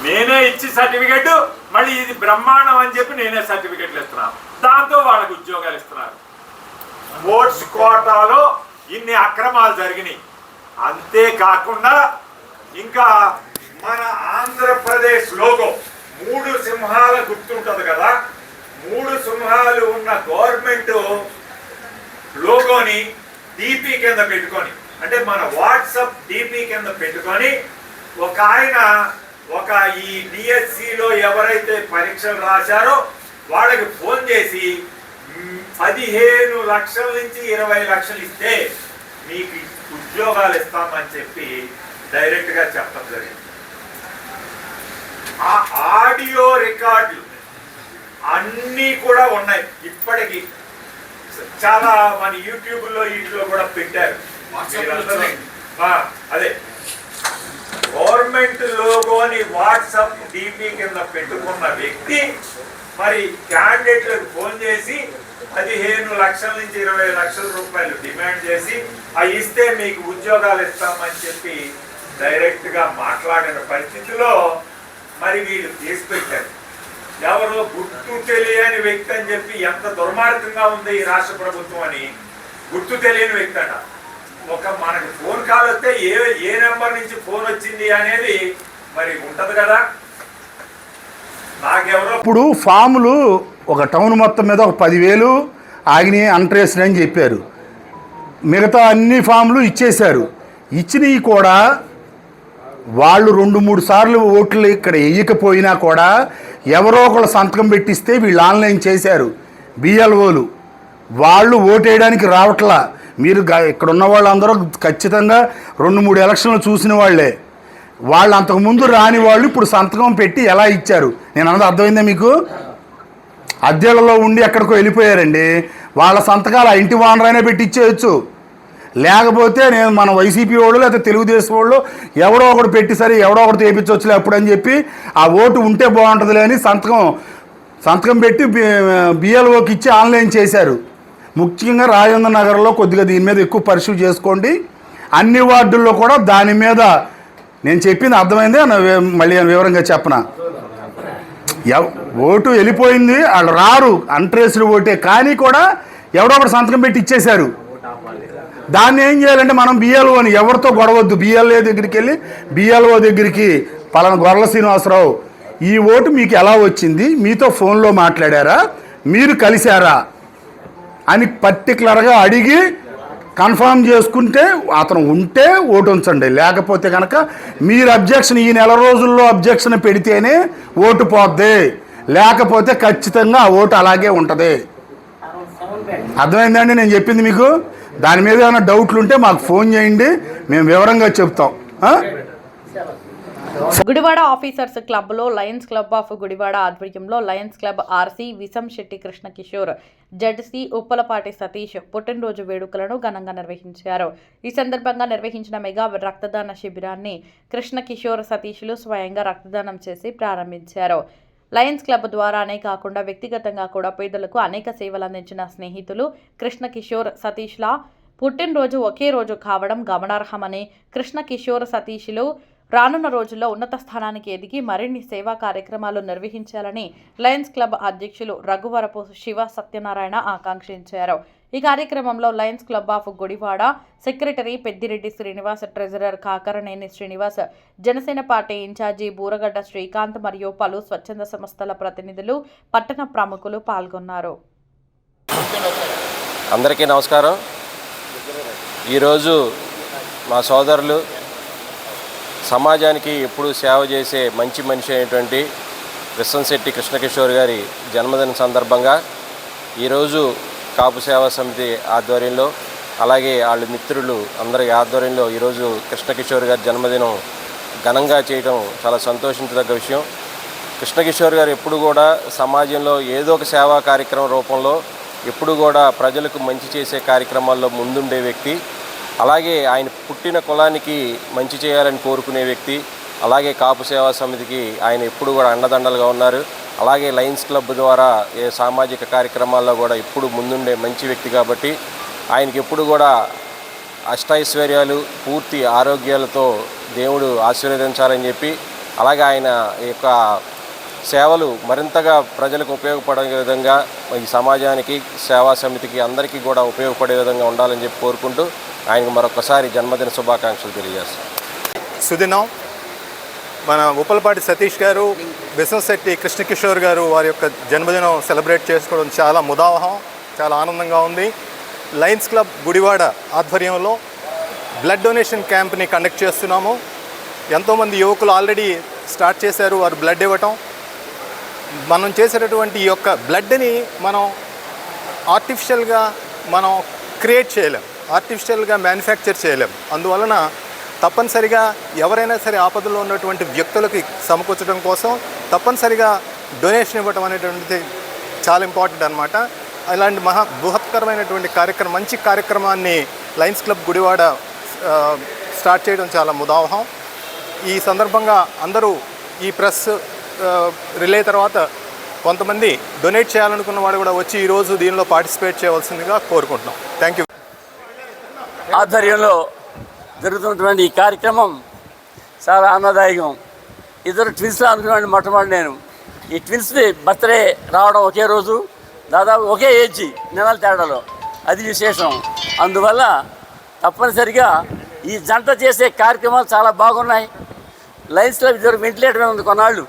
నేనే ఇచ్చి సర్టిఫికెట్ మళ్ళీ ఇది బ్రహ్మాండం అని చెప్పి నేనే సర్టిఫికెట్లు ఇస్తున్నాను. దాంతో వాళ్ళకి ఉద్యోగాలు ఇస్తున్నారు. స్పోర్ట్స్ కోటాలో ఇన్ని అక్రమాలు జరిగినాయి. అంతేకాకుండా ఇంకా మన ఆంధ్రప్రదేశ్ లోగో 3 సింహాల గుర్తుంటుంది కదా, 3 సింహాలు ఉన్న గవర్నమెంట్ లోగోని డిపి కింద పెట్టుకొని, అంటే మన వాట్సాప్ డిపి కింద పెట్టుకొని ఒక ఆయన ఈ డిఎస్సిలో ఎవరైతే పరీక్షలు రాశారో వాళ్ళకి ఫోన్ చేసి 15 లక్షల నుంచి 20 లక్షలు ఇస్తే మీకు ఉద్యోగాలు ఇస్తామని చెప్పి డైరెక్ట్గా చెప్పడం జరిగింది. ఆ ఆడియో రికార్డులు అన్నీ కూడా ఉన్నాయి. ఇప్పటికీ చాలా మన యూట్యూబ్లో వీటిలో కూడా పెట్టారు. అదే గవర్నమెంట్ లోగోని వాట్సాప్ డిపి కింద పెట్టుకున్న వ్యక్తి మరి క్యాండిడేట్లకు ఫోన్ చేసి 15 లక్షల నుంచి 20 లక్షల రూపాయలు డిమాండ్ చేసి అవి ఇస్తే మీకు ఉద్యోగాలు ఇస్తామని చెప్పి డైరెక్ట్గా మాట్లాడిన పరిస్థితిలో మరి వీళ్ళు కేసు పెట్టారు. ఎవరో గుర్తు తెలియని వ్యక్తి అని చెప్పి, ఎంత దుర్మార్గంగా ఉంది ఈ రాష్ట్ర ప్రభుత్వం అని. గుర్తు తెలియని వ్యక్తి అట. మనకి ఫోన్ కాల్ వస్తే ఏ నెంబర్ నుంచి ఫోన్ వచ్చింది అనేది మరి ఉంటది కదా. నాకెవరో ఇప్పుడు ఫాములు ఒక టౌన్ మొత్తం మీద ఒక 10,000 ఆగినాయి అన్ట్రేస్డ్ అని చెప్పారు. మిగతా అన్ని ఫాములు ఇచ్చేశారు. ఇచ్చినవి కూడా వాళ్ళు 2-3 సార్లు ఓట్లు ఇక్కడ వేయకపోయినా కూడా ఎవరో ఒకళ్ళు సంతకం పెట్టిస్తే వీళ్ళు ఆన్లైన్ చేశారు. బిఎల్ఓలు వాళ్ళు ఓటేయడానికి రావట్లా. మీరు ఇక్కడ ఉన్న వాళ్ళందరూ ఖచ్చితంగా 2-3 ఎలక్షన్లు చూసిన వాళ్ళే. వాళ్ళు అంతకుముందు రాని వాళ్ళు ఇప్పుడు సంతకం పెట్టి ఎలా ఇచ్చారు నేను అన్నది అర్థమైందా మీకు? అద్దెలలో ఉండి ఎక్కడికో వెళ్ళిపోయారండి. వాళ్ళ సంతకాలు ఆ ఇంటి వానరైనా పెట్టి ఇచ్చేయచ్చు. లేకపోతే నేను మన వైసీపీ వాళ్ళు లేకపోతే తెలుగుదేశం వాళ్ళు ఎవడో ఒకటి పెట్టి సరే ఎవడో ఒకటి తెప్పించవచ్చులే అప్పుడు అని చెప్పి ఆ ఓటు ఉంటే బాగుంటుందిలే అని సంతకం పెట్టి బిఎల్ఓకి ఇచ్చి ఆన్లైన్ చేశారు. ముఖ్యంగా రాజేంద్ర నగర్లో కొద్దిగా దీని మీద ఎక్కువ పరిశీలి చేసుకోండి. అన్ని వార్డుల్లో కూడా దాని మీద నేను చెప్పింది అర్థమైందే. మళ్ళీ వివరంగా చెప్పనా? ఓటు వెళ్ళిపోయింది, వాళ్ళు రారు, అన్ట్రేస్డ్ ఓటే, కానీ కూడా ఎవడో ఒకటి సంతకం పెట్టి ఇచ్చేశారు. దాన్ని ఏం చేయాలంటే మనం బిఎల్ఓని ఎవరితో గొడవద్దు. బిఎల్ఓ దగ్గరికి వెళ్ళి బిఎల్ఓ దగ్గరికి పలానా గొర్రెల శ్రీనివాసరావు ఈ ఓటు మీకు ఎలా వచ్చింది, మీతో ఫోన్లో మాట్లాడారా, మీరు కలిశారా అని పర్టికులర్గా అడిగి కన్ఫర్మ్ చేసుకుంటే అతను ఉంటే ఓటు ఉంచండి. లేకపోతే కనుక మీరు అబ్జెక్షన్ ఈ నెల రోజుల్లో అబ్జెక్షన్ పెడితేనే ఓటు పోద్ది. లేకపోతే ఖచ్చితంగా ఆ ఓటు అలాగే ఉంటుంది. అర్థమైందండి నేను చెప్పింది మీకు? దాని మీద ఏమైనా డౌట్లు ఉంటే మాకు ఫోన్ చేయండి, మేము వివరంగా చెప్తాం. గుడివాడ ఆఫీసర్స్ క్లబ్లో లయన్స్ క్లబ్ ఆఫ్ గుడివాడ ఆధ్వర్యంలో లయన్స్ క్లబ్ ఆర్సీ విసం శెట్టి కృష్ణ కిషోర్ జడ్సీ ఉప్పలపాటి సతీష్ పుట్టినరోజు వేడుకలను ఘనంగా నిర్వహించారు. ఈ సందర్భంగా నిర్వహించిన మెగా రక్తదాన శిబిరాన్ని కృష్ణ కిషోర్ సతీష్లు స్వయంగా రక్తదానం చేసి ప్రారంభించారు. లయన్స్ క్లబ్ ద్వారానే కాకుండా వ్యక్తిగతంగా కూడా పేదలకు అనేక సేవలు అందించిన స్నేహితులు కృష్ణ కిషోర్ సతీష్ల పుట్టినరోజు ఒకే రోజు కావడం గమనార్హమని, కృష్ణ కిషోర్ సతీష్లు రానున్న రోజుల్లో ఉన్నత స్థానానికి ఎదిగి మరిన్ని సేవా కార్యక్రమాలు నిర్వహించాలని లయన్స్ క్లబ్ అధ్యక్షులు రఘువరపు శివ సత్యనారాయణ ఆకాంక్షించారు. ఈ కార్యక్రమంలో Lions Club of Gudivada secretary Peddireddy Srinivas, treasurer Kakaraneni Srinivas, Janasena party incharge Buragadda Srikanth మరియు పలు స్వచ్ఛంద సంస్థల ప్రతినిధులు, పట్టణ ప్రముఖులు పాల్గొన్నారు. అందరికీ నమస్కారం. ఈరోజు మా సోదరులు సమాజానికి ఎప్పుడు సేవ చేసే మంచి మనిషి అయినటువంటి విసంశెట్టి కృష్ణకిషోర్ గారి జన్మదిన సందర్భంగా ఈరోజు కాపు సేవా సమితి ఆధ్వర్యంలో, అలాగే వాళ్ళ మిత్రులు అందరి ఆధ్వర్యంలో ఈరోజు కృష్ణకిషోర్ గారి జన్మదినం ఘనంగా చేయడం చాలా సంతోషించదగ్గ విషయం. కృష్ణకిషోర్ గారు ఎప్పుడు కూడా సమాజంలో ఏదో ఒక సేవా కార్యక్రమం రూపంలో ఎప్పుడు కూడా ప్రజలకు మంచి చేసే కార్యక్రమాల్లో ముందుండే వ్యక్తి. అలాగే ఆయన పుట్టిన కులానికి మంచి చేయాలని కోరుకునే వ్యక్తి. అలాగే కాపు సేవా సమితికి ఆయన ఎప్పుడు కూడా అండదండలుగా ఉన్నారు. అలాగే లయన్స్ క్లబ్ ద్వారా ఏ సామాజిక కార్యక్రమాల్లో కూడా ఎప్పుడు ముందుండే మంచి వ్యక్తి కాబట్టి ఆయనకి ఎప్పుడు కూడా అష్టైశ్వర్యాలు, పూర్తి ఆరోగ్యాలతో దేవుడు ఆశీర్వదించాలని చెప్పి, అలాగే ఆయన యొక్క సేవలు మరింతగా ప్రజలకు ఉపయోగపడే విధంగా ఈ సమాజానికి, సేవా సమితికి అందరికీ కూడా ఉపయోగపడే విధంగా ఉండాలని చెప్పి కోరుకుంటూ ఆయనకు మరొకసారి జన్మదిన శుభాకాంక్షలు తెలియజేస్తాం. సుదినం మన ఉప్పలపాటి సతీష్ గారు, విసంశెట్టి కృష్ణకిషోర్ గారు వారి యొక్క జన్మదినం సెలబ్రేట్ చేసుకోవడం చాలా ముదావహం, చాలా ఆనందంగా ఉంది. లయన్స్ క్లబ్ గుడివాడ ఆధ్వర్యంలో బ్లడ్ డొనేషన్ క్యాంప్ని కండక్ట్ చేస్తున్నాము. ఎంతోమంది యువకులు ఆల్రెడీ స్టార్ట్ చేశారు వారు బ్లడ్ ఇవ్వటం. మనం చేసేటటువంటి ఈ యొక్క బ్లడ్ని మనం ఆర్టిఫిషియల్గా మనం క్రియేట్ చేయలేం, ఆర్టిఫిషియల్గా మ్యానుఫ్యాక్చర్ చేయలేం. అందువలన తప్పనిసరిగా ఎవరైనా సరే ఆపదలో ఉన్నటువంటి వ్యక్తులకి సమకూర్చడం కోసం తప్పనిసరిగా డొనేషన్ ఇవ్వటం అనేటువంటిది చాలా ఇంపార్టెంట్ అనమాట. అలాంటి బృహత్కరమైనటువంటి కార్యక్రమం, మంచి కార్యక్రమాన్ని లయన్స్ క్లబ్ గుడివాడ స్టార్ట్ చేయడం చాలా ముదావహం. ఈ సందర్భంగా అందరూ ఈ ప్రెస్ రిలే తర్వాత కొంతమంది డొనేట్ చేయాలనుకున్న వాళ్ళు కూడా వచ్చి ఈరోజు దీనిలో పార్టిసిపేట్ చేయవలసిందిగా కోరుకుంటున్నాం. Thank you. ఆధ్వర్యంలో జరుగుతున్నటువంటి ఈ కార్యక్రమం చాలా ఆనందదాయకం. ఇద్దరు ట్విన్స్లో అనుకున్నాను మొట్టమొదటి నేను. ఈ ట్విన్స్ది బర్త్డే రావడం ఒకే రోజు, దాదాపు ఒకే ఏజ్, నెలల తేడాలో, అది విశేషం. అందువల్ల తప్పనిసరిగా ఈ జంట చేసే కార్యక్రమాలు చాలా బాగున్నాయి. లయన్స్లో ఇద్దరు వెంటిలేటర్ మీద ఉంది కొన్నాళ్ళు,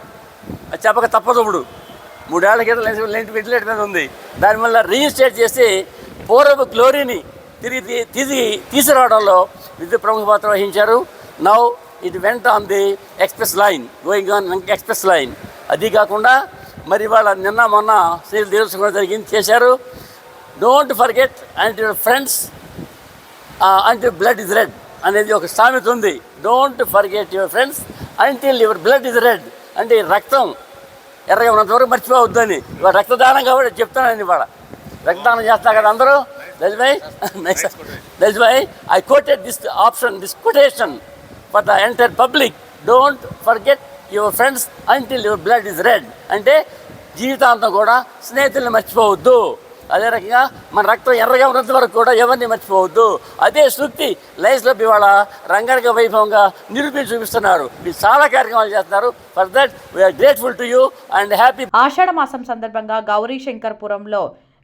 అది చెప్పక తప్పదు. ఇప్పుడు 3 ఏళ్ల క్రితం లైన్స్ వెంటిలేటర్ మీద ఉంది. దానివల్ల రిజిస్ట్రేట్ చేసి పూర్వపు గ్లోరీని తిరిగి తీసుకురావడంలో విద్యుత్ ప్రముఖ పాత్ర వహించారు. Now it went on the express line, going on express line. అది కాకుండా మరి వాళ్ళ నిన్న మొన్న స్నేహితులు తెలుసుకోవడం జరిగింది, చేశారు. Don't forget and your friends until blood is red అనేది ఒక సామెత ఉంది. Don't forget your friends until your blood is red. అంటే రక్తం ఎర్రగా ఉన్నంతవరకు మర్చిపోవద్దని. ఇవాళ రక్తదానం కాబట్టి చెప్తానండి. ఇవాళ రక్తదానం చేస్తారు కదా అందరూ. That's why I quoted this option, this quotation for the entire public. Don't forget your friends until your blood is red. అంటే జీవితాంతం కూడా స్నేహితుల్ని మర్చిపోవద్దు. అదే రకంగా మన రక్తం ఎర్రగా ఉన్నంత వరకు కూడా ఎవరిని మర్చిపోవద్దు. అదే సూక్తి లయన్స్లో ఇవాళ రంగరంగ వైభవంగా నిరూపించి చూపిస్తున్నారు. మీరు చాలా కార్యక్రమాలు చేస్తున్నారు. For that we are grateful to you and happy. Ashadha మాసం సందర్భంగా గౌరీ శంకర్పురంలో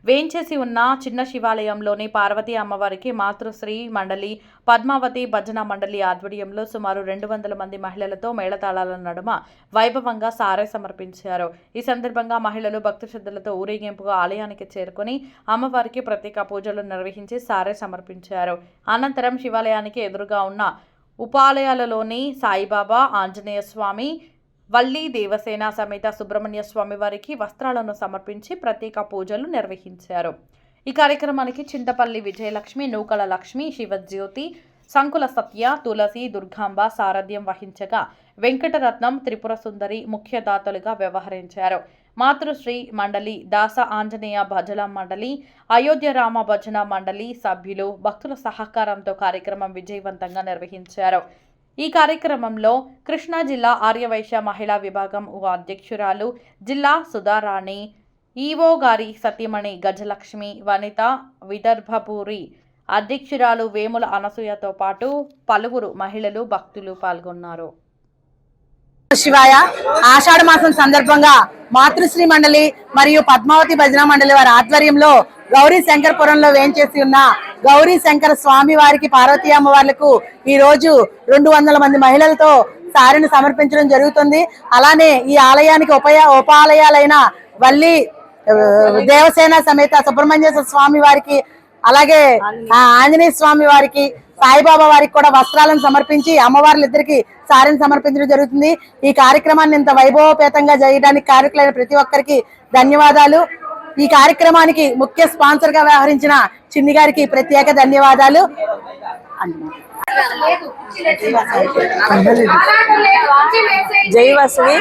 వేంచేసి ఉన్న చిన్న శివాలయంలోని పార్వతీ అమ్మవారికి మాతృశ్రీ మండలి, పద్మావతి భజన మండలి ఆధ్వర్యంలో సుమారు 200 మంది మహిళలతో మేళతాళాల నడుమ వైభవంగా సారె సమర్పించారు. ఈ సందర్భంగా మహిళలు భక్తి శ్రద్ధలతో ఊరేగింపుగా ఆలయానికి చేరుకుని అమ్మవారికి ప్రత్యేక పూజలు నిర్వహించి సారె సమర్పించారు. అనంతరం శివాలయానికి ఎదురుగా ఉన్న ఉపాలయాలలోని సాయిబాబా, ఆంజనేయ స్వామి, వల్లి దేవసేన సమేత సుబ్రహ్మణ్య స్వామి వారికి వస్త్రాలను సమర్పించి ప్రత్యేక పూజలు నిర్వహించారు. ఈ కార్యక్రమానికి చింతపల్లి విజయలక్ష్మి, నూకల లక్ష్మి, శివజ్యోతి, సంకుల సత్య, తులసి, దుర్గాంబ సారథ్యం వహించగా వెంకటరత్నం, త్రిపుర సుందరి ముఖ్య దాతలుగా వ్యవహరించారు. మాతృశ్రీ మండలి, దాస ఆంజనేయ భజన మండలి, అయోధ్య రామ భజన మండలి సభ్యులు భక్తుల సహకారంతో కార్యక్రమం విజయవంతంగా నిర్వహించారు. ఈ కార్యక్రమంలో కృష్ణా జిల్లా ఆర్యవైశ్య మహిళా విభాగం అధ్యక్షురాలు జిల్లా సుధారాణి, ఈవో గారి సతీమణి గజలక్ష్మి, వనిత విదర్భపూరి అధ్యక్షురాలు వేముల అనసూయతో పాటు పలువురు మహిళలు భక్తులు పాల్గొన్నారు. శివాయ ఆషాఢ మాసం సందర్భంగా మాతృశ్రీ మండలి మరియు పద్మావతి భజన మండలి వారి ఆధ్వర్యంలో గౌరీ శంకరపురంలో వేంచేసి ఉన్న గౌరీ శంకర స్వామి వారికి పార్వతీ అమ్మవార్లకు ఈ రోజు 200 మంది మహిళలతో సారిని సమర్పించడం జరుగుతుంది. అలానే ఈ ఆలయానికి ఉపాలయాలైన వల్లి దేవసేన సమేత సుబ్రహ్మణ్యేశ్వర స్వామి వారికి, అలాగే ఆంజనేయ స్వామి వారికి, సాయిబాబా వారికి కూడా వస్త్రాలను సమర్పించి అమ్మవార్లిద్దరికి సారిని సమర్పించడం జరుగుతుంది. ఈ కార్యక్రమాన్ని ఇంత వైభవపేతంగా చేయడానికి కారకులైన ప్రతి ఒక్కరికి ధన్యవాదాలు. ఈ కార్యక్రమానికి ముఖ్య స్పాన్సర్ గా వ్యవహరించిన చిన్ని గారికి ప్రత్యేక ధన్యవాదాలు. జై వాసవి.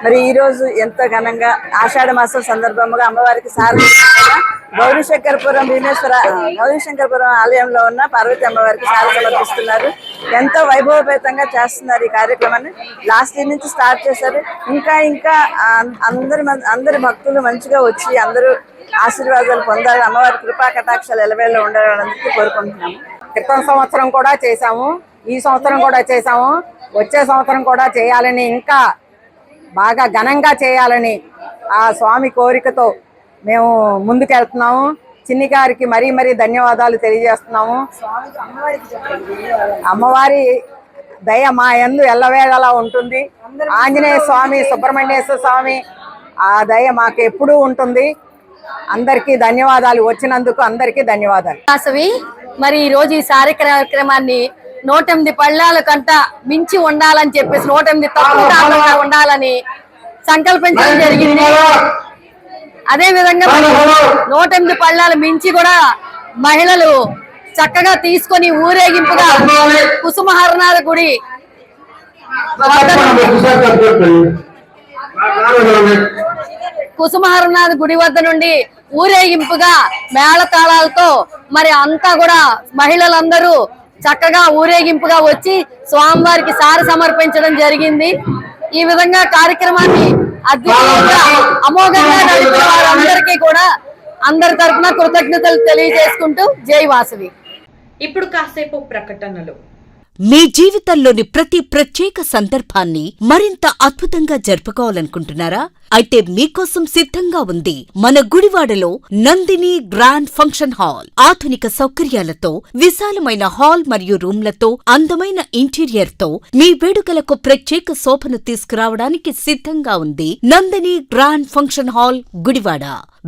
మరి ఈ రోజు ఎంతో ఘనంగా ఆషాఢ మాసం సందర్భంగా అమ్మవారికి సారి గౌరీశంకరపురం ఆలయంలో ఉన్న పార్వతీ అమ్మవారికి సారి సమర్పిస్తున్నారు. ఎంతో వైభవపేతంగా చేస్తున్నారు ఈ కార్యక్రమాన్ని. లాస్ట్ ఇయర్ నుంచి స్టార్ట్ చేశారు. ఇంకా అందరి భక్తులు మంచిగా వచ్చి అందరూ ఆశీర్వాదాలు పొందాలి. అమ్మవారి కృపా కటాక్షాలు ఎలవేళ్ళలో ఉండాలని కోరుకుంటున్నాము. క్రితం సంవత్సరం కూడా చేశాము, ఈ సంవత్సరం కూడా చేశాము, వచ్చే సంవత్సరం కూడా చేయాలని, ఇంకా బాగా ఘనంగా చేయాలని ఆ స్వామి కోరికతో మేము ముందుకెళ్తున్నాము. చిన్ని గారికి మరీ ధన్యవాదాలు తెలియజేస్తున్నాము. అమ్మవారి దయ మా యందు ఎల్లవేళలా ఉంటుంది. ఆంజనేయ స్వామి, సుబ్రహ్మణ్యేశ్వర స్వామి ఆ దయ మాకు ఎప్పుడూ ఉంటుంది. అందరికీ ధన్యవాదాలు, వచ్చినందుకు అందరికీ ధన్యవాదాలు. మరి ఈ రోజు ఈ సారి కార్యక్రమాన్ని 108 పళ్ళాల కంట మించి ఉండాలని చెప్పేసి 108 తక్కువ కాకుండా ఉండాలని సంకల్పించడం జరిగింది. అదే విధంగా 108 పళ్ళాలు మించి కూడా మహిళలు చక్కగా తీసుకొని ఊరేగింపుగా కుసుమహరనాథ గుడి వద్ద నుండి ఊరేగింపుగా మేళతాళాలతో మరి అంతా కూడా మహిళలందరూ చక్కగా ఊరేగింపుగా వచ్చి స్వామివారికి సారి సమర్పించడం జరిగింది. ఈ విధంగా కార్యక్రమాన్ని అద్భుతంగా అమోఘంగా నడిపిన వారందరికీ కూడా అందరి తరఫున కృతజ్ఞతలు తెలియజేసుకుంటూ జై వాసవి. ఇప్పుడు కాసేపు ప్రకటనలు. మీ జీవితంలోని ప్రతి ప్రత్యేక సందర్భాన్ని మరింత అద్భుతంగా జరుపుకోవాలనుకుంటున్నారా? అయితే మీకోసం సిద్ధంగా ఉంది మన గుడివాడలో నందిని గ్రాండ్ ఫంక్షన్ హాల్. ఆధునిక సౌకర్యాలతో, విశాలమైన హాల్ మరియు రూమ్లతో, అందమైన ఇంటీరియర్ తో మీ వేడుకలకు ప్రత్యేక శోభను తీసుకురావడానికి సిద్ధంగా ఉంది Nandini grand function hall, Gudivada.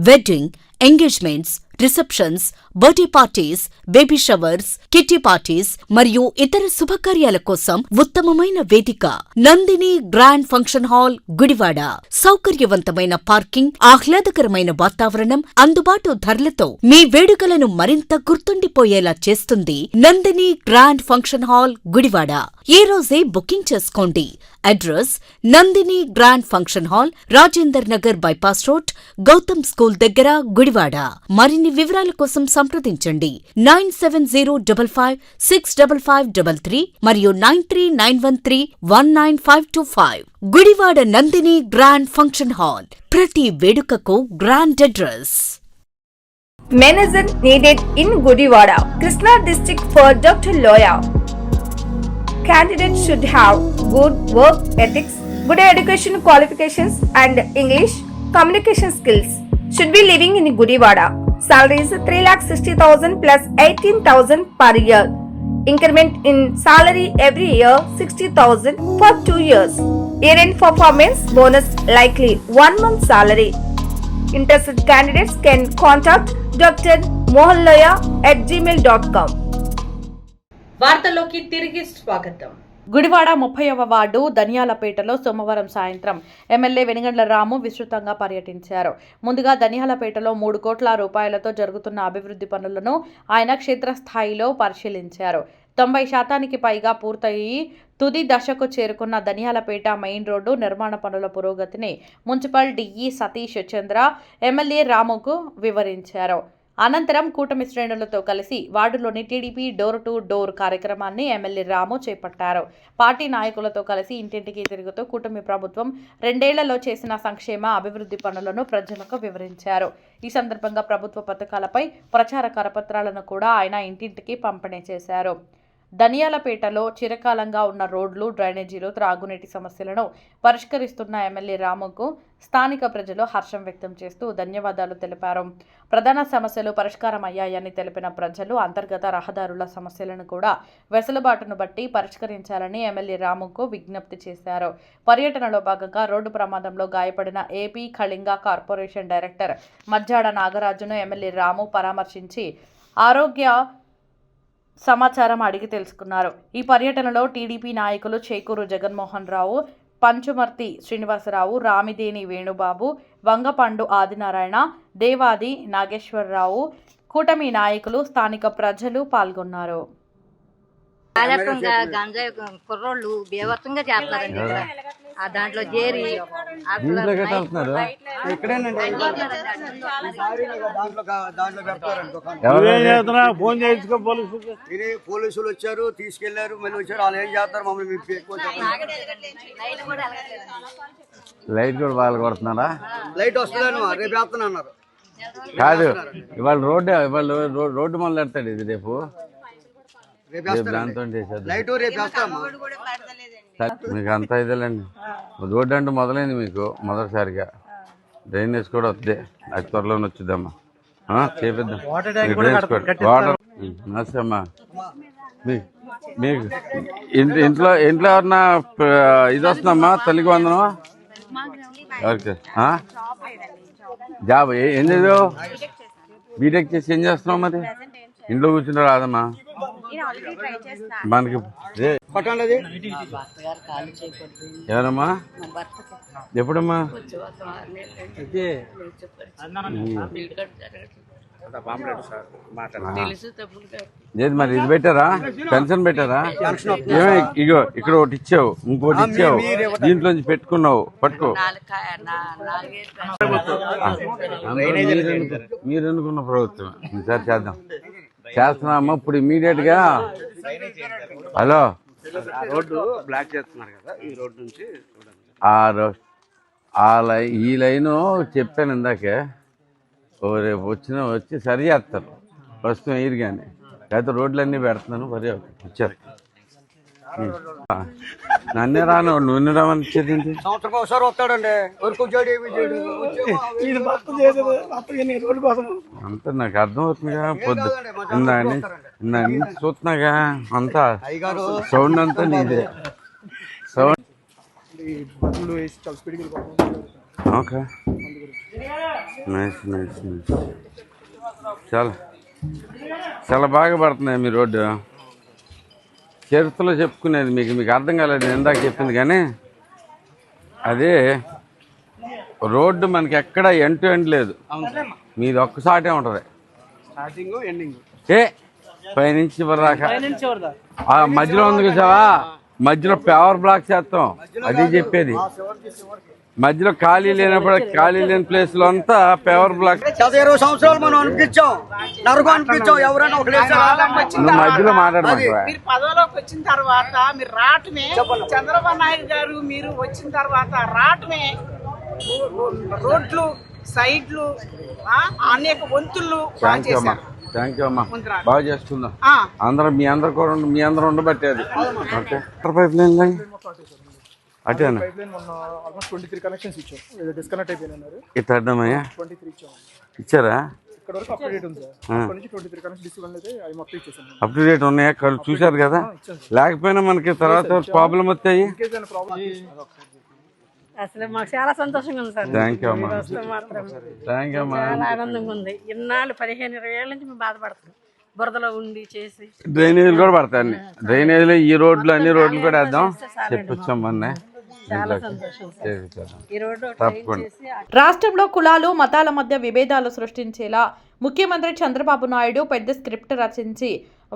Wedding, engagements, receptions, birthday parties, baby showers, kitty parties మరియు ఇతర శుభకార్యాల కోసం ఉత్తమమైన వేదిక Nandini grand function hall, Gudivada. సౌకర్యవంతమైన పార్కింగ్, ఆహ్లాదకరమైన వాతావరణం, అందుబాటు ధరలతో మీ వేడుకలను మరింత గుర్తుండిపోయేలా చేస్తుంది Nandini grand function hall, Gudivada. ఈ రోజే బుకింగ్ చేసుకోండి. Address Nandini grand function hall, Rajender Nagar bypass road, Gautam school దగ్గర, గుడివాడ. మరిన్ని వివరాల కోసం సంప్రదించండి 9705565533 మరియు 9391319525. Gudivada Nandini grand function hall. ప్రతి వేడుకకు grand address. Manager needed in Gudivada, Krishna district for Dr. Loya. Candidates should have good work ethics, good education qualifications and English communication skills. Should be living in Gudivada. Salary is 3,60,000 plus 18,000 per year. Increment in salary every year 60,000 for 2 years. Year-end performance bonus likely 1 month salary. Interested candidates can contact Dr. Mohanloya at gmail.com. వార్తల్లోకి తిరిగి స్వాగతం. Gudivada 30వ ward ధనియాలపేటలో సోమవారం సాయంత్రం MLA Venigandla రాము విస్తృతంగా పర్యటించారు. ముందుగా ధనియాలపేటలో 3 కోట్ల రూపాయలతో జరుగుతున్న అభివృద్ధి పనులను ఆయన క్షేత్రస్థాయిలో పరిశీలించారు. 90% పైగా పూర్తయి తుది దశకు చేరుకున్న ధనియాలపేట మెయిన్ రోడ్డు నిర్మాణ పనుల పురోగతిని మున్సిపల్ డిఈ సతీష్ చంద్ర ఎమ్మెల్యే రాముకు వివరించారు. అనంతరం కూటమి శ్రేణులతో కలిసి వార్డులోని టీడీపీ డోర్ టు డోర్ కార్యక్రమాన్ని ఎమ్మెల్యే రాము చేపట్టారు. పార్టీ నాయకులతో కలిసి ఇంటింటికి తిరుగుతూ కూటమి ప్రభుత్వం 2 ఏళ్లలో చేసిన సంక్షేమ అభివృద్ధి పనులను ప్రజలకు వివరించారు. ఈ సందర్భంగా ప్రభుత్వ పథకాలపై ప్రచార కరపత్రాలను కూడా ఆయన ఇంటింటికి పంపిణీ చేశారు. ధనియాలపేటలో చిరకాలంగా ఉన్న రోడ్లు, డ్రైనేజీలు, త్రాగునీటి సమస్యలను పరిష్కరిస్తున్న ఎమ్మెల్యే రాముకు స్థానిక ప్రజలు హర్షం వ్యక్తం చేస్తూ ధన్యవాదాలు తెలిపారు. ప్రధాన సమస్యలు పరిష్కారమయ్యాయని తెలిపిన ప్రజలు అంతర్గత రహదారుల సమస్యలను కూడా వెసులుబాటును బట్టి పరిష్కరించాలని ఎమ్మెల్యే రాముకు విజ్ఞప్తి చేశారు. పర్యటనలో భాగంగా రోడ్డు ప్రమాదంలో గాయపడిన AP Kalinga corporation director Majjada నాగరాజును ఎమ్మెల్యే రాము పరామర్శించి ఆరోగ్య సమాచారం అడిగి తెలుసుకున్నారు. ఈ పర్యటనలో టీడీపీ నాయకులు చేకూరు జగన్మోహన్ రావు, పంచుమర్తి శ్రీనివాసరావు, రామిదేని వేణుబాబు, వంగపండు ఆదినారాయణ, దేవాది నాగేశ్వరరావు, కూటమి నాయకులు, స్థానిక ప్రజలు పాల్గొన్నారు. గంజాయి కుర్రోళ్ళు బేవర్తంగా చేస్తారండి ఇక్కడ. ఆ దాంట్లో చేరి ఫోన్ చేయించుకో పోలీసులు వచ్చారు, తీసుకెళ్లారు, మళ్ళీ వచ్చారు. వాళ్ళు ఏం చేస్తారు మమ్మల్ని లైట్ కూడా బాగా కొడుతున్నారా? లైట్ వస్తుందని రేపు వేస్తాను అన్నారు. కాదు, ఇవాళ రోడ్డు మొదలు పెడతాడు. ఇది రేపు దాంతో మీకు అంతా ఇదేలేండి. రోడ్డు అంటే మొదలైంది మీకు మొదటిసారిగా. డ్రైనేజ్ కూడా వద్దే, అది త్వరలోనే వచ్చిద్దమ్మా. చేపిద్దాం. నమస్తే అమ్మా. మీకు ఇంట్లో ఎవరన్నా ఇది వస్తుందమ్మా తల్లికి వందనం? ఎవరికి జాబ్ ఏం చదివావు? బీటెక్ చేసి ఏం చేస్తున్నావు? మరి ఇంట్లో కూర్చుంటే రాదమ్మా మనకి. ఎవరమ్మా? ఎప్పుడమ్మా? లేదు మరి ఇది పెట్టారా? పెన్షన్ పెట్టారా? ఏమే ఇగో ఇక్కడ ఒకటి ఇచ్చావు, ఇంకోటి ఇచ్చావు, దీంట్లోంచి పెట్టుకున్నావు. పట్టుకో. మీరు అనుకున్న ప్రభుత్వం ఈసారి చేస్తున్నామా ఇప్పుడు ఇమీడియట్ గా. హలో, రోడ్డు బ్లాక్ చేస్తున్నారు కదా, ఈ రోడ్డు నుంచి ఈ లైను చెప్పాను ఇందాకే. రేపు వచ్చి సరి చేస్తారు. ప్రస్తుతం ఎయిర్ కానీ లేకపోతే రోడ్లన్నీ పెడుతున్నాను. మరి వచ్చారు. నన్నే రాను, నువ్వు రామని ఇచ్చేది సంవత్సరం ఒకసారి వస్తాడండి. అంతా నాకు అర్థం అవుతుందిగా. పొద్దు ఇందాక చూస్తున్నాగా అంతా సౌండ్ అంతా నీదే. Sound okay, nice nice nice. చాలా బాగా పడుతున్నాయి మీ రోడ్డు. చరిత్రలో చెప్పుకునేది మీకు అర్థం కాలేదు. నేను ఇందాక చెప్పింది కానీ అదే రోడ్డు మనకి ఎక్కడ ఎండ్ టు ఎండ్ లేదు. మీది ఒక్కసాటే ఉంటుంది. పైనుంచి చివరిదాకా మధ్యలో ఉంది చూసావా? మధ్యలో పవర్ బ్లాక్ చేస్తాం. అది చెప్పేది. మధ్యలో ఖాళీ లేనప్పుడు ఖాళీ లేని ప్లేస్ లో అంతా పవర్ బ్లాక్. 20 సంవత్సరాలు మనం అనిపించాం, నరకం అనిపించాం. ఎవరైనా నువ్వు మధ్యలో మాట్లాడమంటావా? మీరు పదవిలోకి వచ్చిన తర్వాత మీరు రావటమే, చంద్రబాబు నాయుడు గారు మీరు వచ్చిన తర్వాత రావటమే, రోడ్లు, సైడ్లు, అనేక వంతులు. థ్యాంక్ యూ అమ్మా, బాగా చేస్తున్నాం. మీ అందరూ ఉండబట్టేది. ఓకే, పైప్ లైన్ అటేనా? ఇచ్చారా? అప్ టు డేట్ ఉన్నాయా? చూశారు కదా. లేకపోయినా మనకి తర్వాత ప్రాబ్లం వస్తాయి. అసలు మాకు చాలా సంతోషంగా ఉంది సార్. థ్యాంక్ యూ అమ్మా, థ్యాంక్ యూ అమ్మా. చాలా ఆనందంగా ఉంది. ఇన్నాళ్ళు 15-20 ఏళ్ళ నుంచి మేము బాధపడుతున్నాం. బురదలో ఉండి చేసి డ్రైనేజీలు కూడా పడతాయండి. డ్రైనేజీలు ఈ రోడ్లు అన్ని రోడ్లు కూడా వేద్దాం చెప్పొచ్చాం మొన్న. రాష్ట్రంలో కులాలు మతాల మధ్య విభేదాలు సృష్టించేలా ముఖ్యమంత్రి చంద్రబాబు నాయుడు పెద్ద స్క్రిప్ట్ రచించి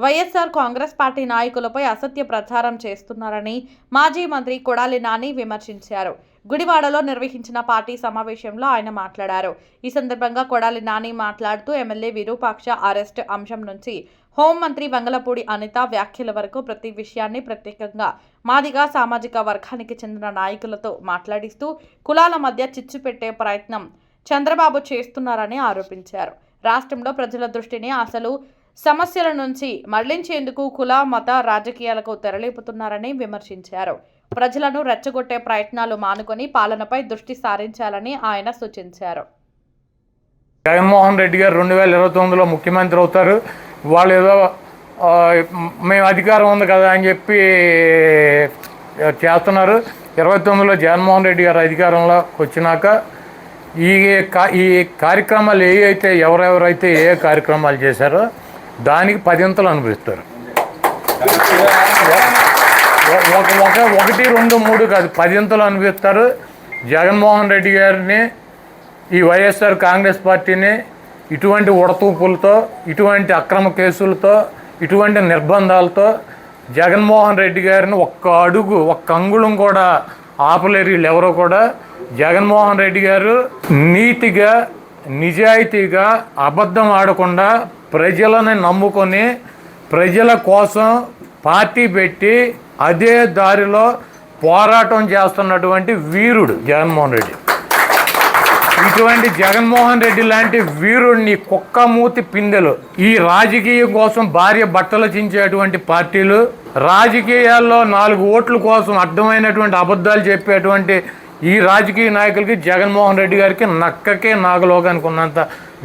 వైఎస్ఆర్ కాంగ్రెస్ పార్టీ నాయకులపై అసత్య ప్రచారం చేస్తున్నారని మాజీ మంత్రి కొడాలి నాని విమర్శించారు. గుడివాడలో నిర్వహించిన పార్టీ సమావేశంలో ఆయన మాట్లాడారు. ఈ సందర్భంగా కొడాలి నాని మాట్లాడుతూ ఎమ్మెల్యే విరూపాక్ష అరెస్ట్ అంశం నుంచి హోంమంత్రి వంగలపూడి అనిత వ్యాఖ్యల వరకు ప్రతి విషయాన్ని ప్రత్యేకంగా మాదిగా సామాజిక వర్గానికి చెందిన నాయకులతో మాట్లాడిస్తూ కులాల మధ్య చిచ్చు పెట్టే ప్రయత్నం చంద్రబాబు చేస్తున్నారని ఆరోపించారు. రాష్ట్రంలో ప్రజల దృష్టిని అసలు సమస్యల నుంచి మళ్లించేందుకు కుల మత రాజకీయాలకు తెరలేపుతున్నారని విమర్శించారు. ప్రజలను రెచ్చగొట్టే ప్రయత్నాలు మానుకొని పాలనపై దృష్టి సారించాలని ఆయన సూచించారు. జగన్మోహన్ రెడ్డి గారు 2029లో ముఖ్యమంత్రి అవుతారు. వాళ్ళు ఏదో మేము అధికారం ఉంది కదా అని చెప్పి చేస్తున్నారు. 29లో జగన్మోహన్ రెడ్డి గారు అధికారంలోకి వచ్చినాక ఈ కార్యక్రమాలు ఎవరెవరైతే ఏ కార్యక్రమాలు చేశారో దానికి 10 అనిపిస్తారు. 1, 2, 3 కాదు 10 అనిపిస్తారు. జగన్మోహన్ రెడ్డి గారిని ఈ వైఎస్ఆర్ కాంగ్రెస్ పార్టీని ఇటువంటి ఉడతూపులతో, ఇటువంటి అక్రమ కేసులతో, ఇటువంటి నిర్బంధాలతో జగన్మోహన్ రెడ్డి గారిని ఒక్క అంగుళం కూడా ఆపలేరు వీళ్ళు ఎవరో కూడా. జగన్మోహన్ రెడ్డి గారు నీతిగా, నిజాయితీగా, అబద్ధం ఆడకుండా ప్రజలను నమ్ముకొని ప్రజల కోసం పార్టీ పెట్టి అదే దారిలో పోరాటం చేస్తున్నటువంటి వీరుడు జగన్మోహన్ రెడ్డి. ఇటువంటి జగన్మోహన్ రెడ్డి లాంటి వీరుడిని కుక్క మూతి పిందెలు ఈ రాజకీయం కోసం భార్య బట్టలు చించేటువంటి పార్టీలు, రాజకీయాల్లో 4 ఓట్ల కోసం అడ్డమైనటువంటి అబద్ధాలు చెప్పేటువంటి ఈ రాజకీయ నాయకులకి జగన్మోహన్ రెడ్డి గారికి నక్కకే నాగలోకానికి ఉన్నంత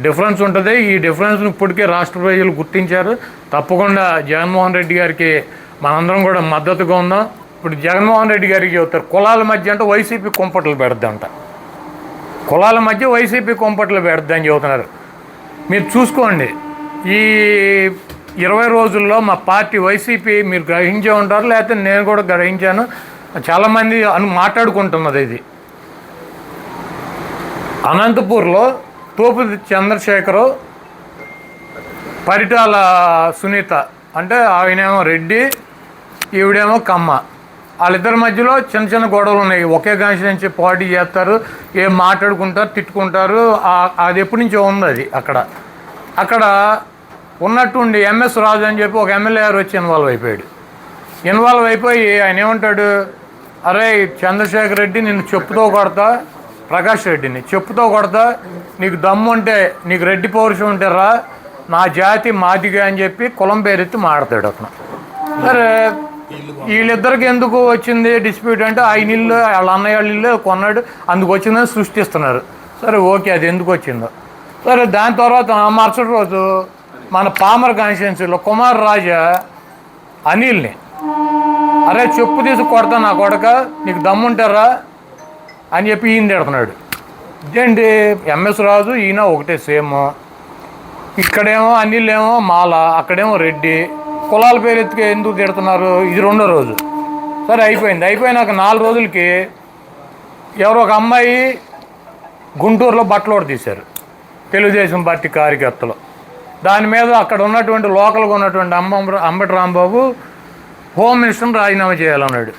డిఫరెన్స్ ఉంటుంది. ఈ డిఫరెన్స్ను ఇప్పటికే రాష్ట్ర ప్రజలు గుర్తించారు. తప్పకుండా జగన్మోహన్ రెడ్డి గారికి మనందరం కూడా మద్దతుగా ఉందాం. ఇప్పుడు జగన్మోహన్ రెడ్డి గారికి చెబుతారు కులాల మధ్య అంటే వైసీపీ కుంపట్లు పెడద్దంట. కులాల మధ్య వైసీపీ కుంపట్లు పెడద్దని చెబుతున్నారు. మీరు చూసుకోండి, ఈ 20 రోజుల్లో మా పార్టీ వైసీపీ మీరు గ్రహించే ఉంటారు, లేకపోతే నేను కూడా గ్రహించాను, చాలామంది మాట్లాడుకుంటున్నది. ఇది అనంతపూర్లో తోపు చంద్రశేఖరు, పరిటాల సునీత, అంటే ఆయనేమో రెడ్డి, ఈవిడేమో కమ్మ, వాళ్ళిద్దరి మధ్యలో చిన్న గొడవలు ఉన్నాయి. ఒకే కాన్స్టిట్యుయెన్సీ పార్టీ చేస్తారు, ఏం మాట్లాడుకుంటారు, తిట్టుకుంటారు. అది ఎప్పటి నుంచో ఉంది. అది అక్కడ ఉన్నట్టుండి ఎంఎస్ రాజు అని చెప్పి ఒక ఎమ్మెల్యే గారు వచ్చి ఇన్వాల్వ్ అయిపోయి ఆయన ఏమంటాడు, అరే చంద్రశేఖర్ రెడ్డి నిన్ను చెప్పుతో కొడతా, ప్రకాష్ రెడ్డిని చెప్పుతో కొడతా, నీకు దమ్ము ఉంటే, నీకు రెడ్డి పౌరుషం ఉంటే రా, నా జాతి మాదిగా అని చెప్పి కులం పేరెత్తి మాడతాడు అతను. సరే వీళ్ళిద్దరికి ఎందుకు వచ్చింది డిస్ప్యూట్ అంటే ఆయన ఇల్లు వాళ్ళ అన్నయ్య వాళ్ళ ఇల్లు కొన్నాడు, అందుకు వచ్చిందని సృష్టిస్తున్నారు. సరే ఓకే, అది ఎందుకు వచ్చిందో సరే. దాని తర్వాత మరుసటి రోజు మన పామర్ కాన్స్టిట్యున్సీలో కుమార్ రాజా అనిల్ని, అరే చెప్పు తీసి కొడతా నా కొడక, నీకు దమ్ముంటారా అని చెప్పి ఈయన తిడుతున్నాడు. ఇదేంటి ఎంఎస్ రాజు ఈయన ఒకటే సేమ్. ఇక్కడేమో అనిల్ ఏమో మాల, అక్కడేమో రెడ్డి. కులాల పేరు ఎత్తుకే ఎందుకు తిడుతున్నారు? ఇది 2వ రోజు. సరే అయిపోయినాక 4 రోజులకి ఎవరో ఒక అమ్మాయి గుంటూరులో బట్టలోడు తీశారు తెలుగుదేశం పార్టీ కార్యకర్తలు. దాని మీద అక్కడ ఉన్నటువంటి లోకల్గా ఉన్నటువంటి అంబటి రాంబాబు హోమ్ మినిస్టర్ని రాజీనామా చేయాలన్నాడు.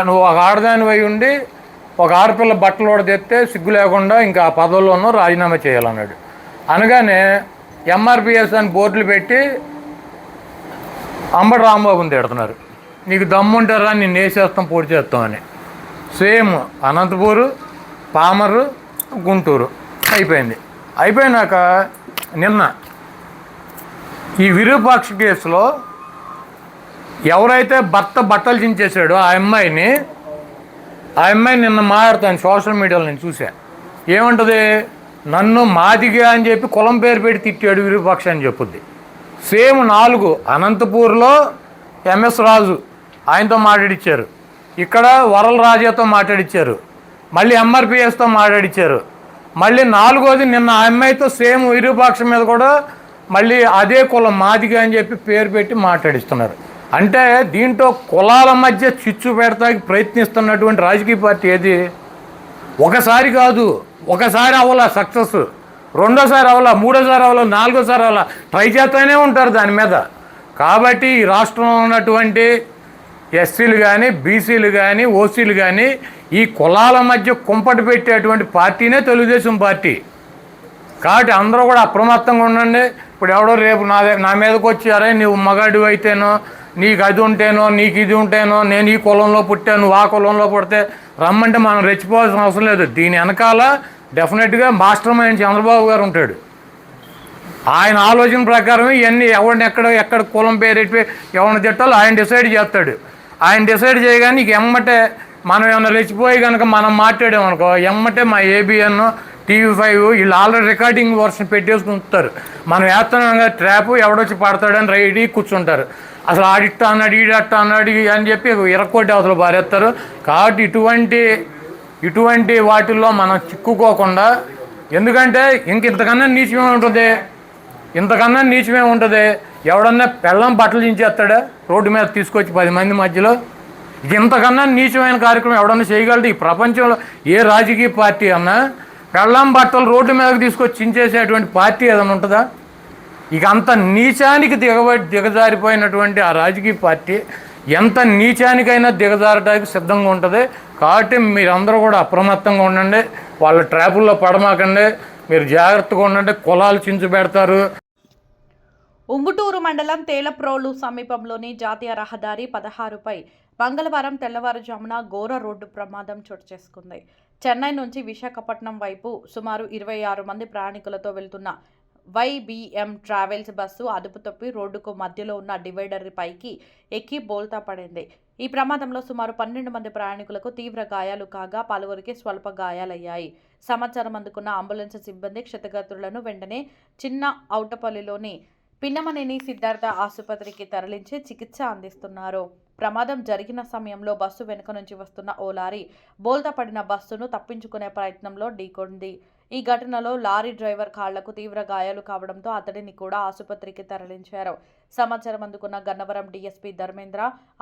నువ్వు ఒక ఆడదాని అయి ఉండి ఒక ఆడపిల్ల బట్టలోడు తెస్తే సిగ్గు లేకుండా ఇంకా ఆ పదవుల్లోనూ రాజీనామా చేయాలన్నాడు. అనగానే ఎంఆర్పిఎస్ అని బోర్డులు పెట్టి అంబటి రాంబాబుని తిడుతున్నారు. నీకు దమ్ముంటారా, నిన్ను వేసేస్తాం, పొడి చేస్తామని. సేమ్ అనంతపూరు, పామరు, గుంటూరు అయిపోయినాక నిన్న ఈ విరూపాక్ష కేసులో ఎవరైతే భర్త బట్టలు చించేశాడో ఆ అమ్మాయి నిన్న మాట్లాడుతాను సోషల్ మీడియాలో నేను చూసా. ఏమంటుంది, నన్ను మాదిగా అని చెప్పి కులం పేరు పెట్టి తిట్టాడు విరూపాక్ష అని చెప్పుద్ది. సేమ్ 4 అనంతపూర్లో ఎంఎస్ రాజు ఆయనతో మాట్లాడిచ్చారు, ఇక్కడ వరల రాజాతో మాట్లాడిచ్చారు, మళ్ళీ ఎంఆర్పిఎస్తో మాట్లాడిచ్చారు, మళ్ళీ 4వది నిన్న ఆ అమ్మాయితో సేమ్ విరూపాక్ష మీద కూడా మళ్ళీ అదే కులం మాదిగా అని చెప్పి పేరు పెట్టి మాట్లాడిస్తున్నారు. అంటే దీంట్లో కులాల మధ్య చిచ్చు పెడతానికి ప్రయత్నిస్తున్నటువంటి రాజకీయ పార్టీ ఏది? ఒకసారి కాదు, ఒకసారి అవ్వాల సక్సెస్, 2వసారి అవ్వాల, 3వసారి అవ్వాల, 4వసారి అవ్వాల, ట్రై చేస్తూనే ఉంటారు దాని మీద. కాబట్టి ఈ రాష్ట్రంలో ఉన్నటువంటి ఎస్సీలు కానీ, బీసీలు కానీ, ఓసీలు కానీ ఈ కులాల మధ్య కుంపటి పెట్టేటువంటి పార్టీనే తెలుగుదేశం పార్టీ. కాబట్టి అందరూ కూడా అప్రమత్తంగా ఉండండి. ఇప్పుడు ఎవడో రేపు నా మీదకి వచ్చి అరే నువ్వు మగాడు అయితేనో, నీకు అది ఉంటేనో, నీకు ఇది ఉంటేనో, నేను ఈ కులంలో పుట్టాను, నువ్వు ఆ కులంలో పుడితే రమ్మంటే మనం రెచ్చిపోవాల్సిన అవసరం లేదు. దీని వెనకాల డెఫినెట్గా మాస్టర్ మైండ్ చంద్రబాబు గారు ఉంటాడు. ఆయన ఆలోచన ప్రకారం ఇవన్నీ ఎవరిని ఎక్కడ కులం పేరు ఎవరిని తిట్టాలో ఆయన డిసైడ్ చేస్తాడు. ఆయన డిసైడ్ చేయగానే నీకు ఎమ్మటే మనం ఏమైనా రెచ్చిపోయి కనుక మనం మాట్లాడామనుకో ఎమ్మటే మా ABN, TV5 వీళ్ళు ఆల్రెడీ రికార్డింగ్ వర్షన్ పెట్టేసుకుని ఉంచుతారు. మనం వేస్తున్నాం కదా ట్రాప్, ఎవడొచ్చి పడతాడని రెడీ కూర్చుంటారు. అసలు ఆడిట్ట అన్నాడు, ఈడట్ట అన్నాడు అని చెప్పి ఇరక్కోటి అవతల పారేస్తారు. కాబట్టి ఇటువంటి వాటిల్లో మనం చిక్కుకోకుండా, ఎందుకంటే ఇంతకన్నా నీచమే ఉంటుంది. ఎవడన్నా పెళ్ళం బట్టలు దించేస్తాడా రోడ్డు మీద తీసుకొచ్చి 10 మంది మధ్యలో? ఇంతకన్నా నీచమైన కార్యక్రమం ఎవడన్నా చేయగలడు ఈ ప్రపంచంలో? ఏ రాజకీయ పార్టీ అన్నా పెళ్ళం బట్టలు రోడ్డు మీదకి తీసుకొచ్చి చించేసేటువంటి పార్టీ ఏదైనా ఉంటుందా? ఇక అంత నీచానికి దిగజారిపోయినటువంటి ఆ రాజకీయ పార్టీ ఎంత నీచానికైనా దిగజారడానికి సిద్ధంగా ఉంటుంది. కాబట్టి మీరందరూ కూడా అప్రమత్తంగా ఉండండి, వాళ్ళ ట్రాపుల్లో పడమాకండి, మీరు జాగ్రత్తగా ఉండండి. కులాలు చించు పెడతారు. ఉంగుటూరు మండలం తేలప్రోలు సమీపంలోని జాతీయ రహదారి 16పై మంగళవారం తెల్లవారుజామున ఘోర రోడ్డు ప్రమాదం చోటు చేసుకుంది. చెన్నై నుంచి విశాఖపట్నం వైపు సుమారు 26 మంది ప్రయాణికులతో వెళ్తున్న YBM ట్రావెల్స్ బస్సు అదుపు తప్పి రోడ్డుకు మధ్యలో ఉన్న డివైడర్ పైకి ఎక్కి బోల్తా పడింది. ఈ ప్రమాదంలో సుమారు 12 మంది ప్రయాణికులకు తీవ్ర గాయాలు కాగా పలువురికి స్వల్ప గాయాలయ్యాయి. సమాచారం అందుకున్న అంబులెన్స్ సిబ్బంది క్షతగాత్రులను వెంటనే చిన్న ఔటపల్లిలోని పిన్నమనేని సిద్ధార్థ ఆసుపత్రికి తరలించి చికిత్స అందిస్తున్నారు. ప్రమాదం జరిగిన సమయంలో బస్సు వెనుక నుంచి వస్తున్న ఓ లారీ బోల్తా పడిన బస్సును తప్పించుకునే ప్రయత్నంలో ఢీకొంది. ఈ ఘటనలో లారీ డ్రైవర్ కాళ్లకు తీవ్ర గాయాలు కావడంతో అతడిని కూడా ఆసుపత్రికి తరలించారు. సమాచారం అందుకున్న గన్నవరం DSP ధర్మేంద్ర,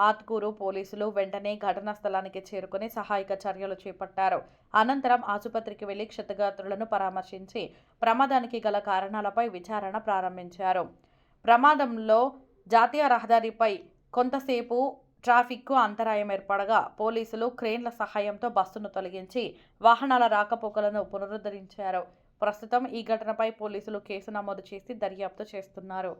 ఆత్కూరు పోలీసులు వెంటనే ఘటనా స్థలానికి చేరుకుని సహాయక చర్యలు చేపట్టారు. అనంతరం ఆసుపత్రికి వెళ్లి క్షతగాత్రులను పరామర్శించి ప్రమాదానికి గల కారణాలపై విచారణ ప్రారంభించారు. ప్రమాదంలో జాతీయ రహదారిపై కొంతసేపు ట్రాఫిక్కు అంతరాయం ఏర్పడగా పోలీసులు క్రేన్ల సహాయంతో బస్సును తొలగించి వాహనాల రాకపోకలను పునరుద్ధరించారు. ప్రస్తుతం ఈ ఘటనపై పోలీసులు కేసు నమోదు చేసి దర్యాప్తు చేస్తున్నారు.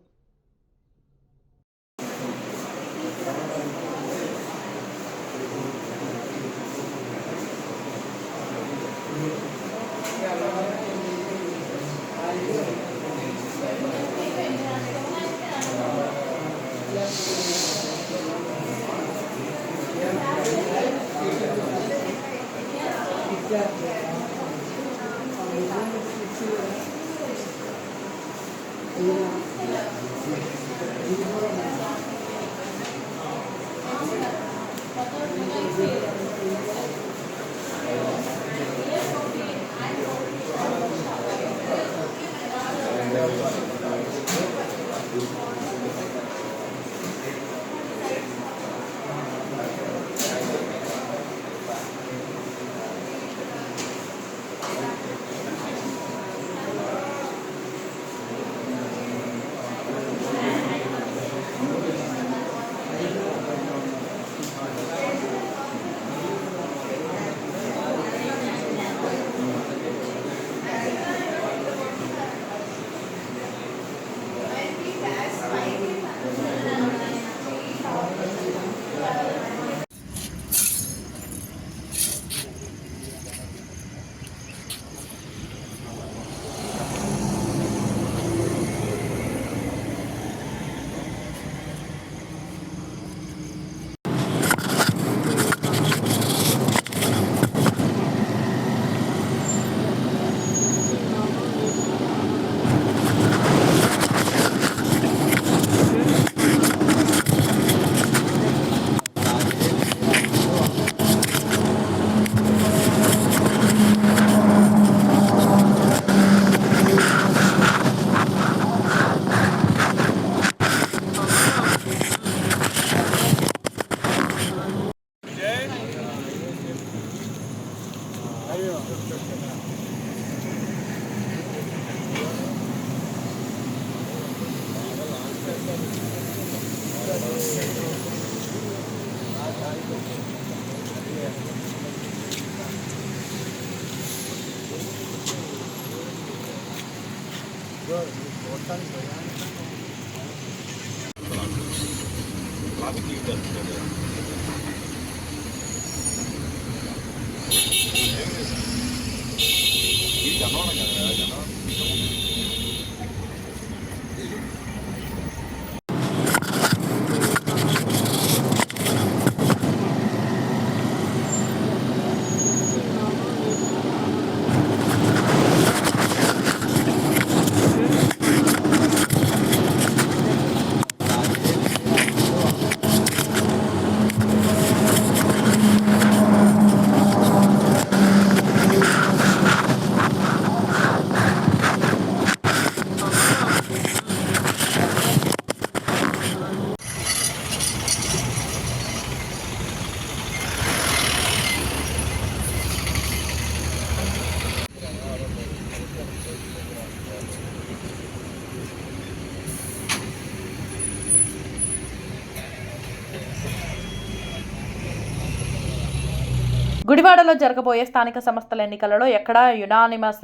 గుడివాడలో జరగబోయే స్థానిక సంస్థల ఎన్నికలలో ఎక్కడా యునానిమస్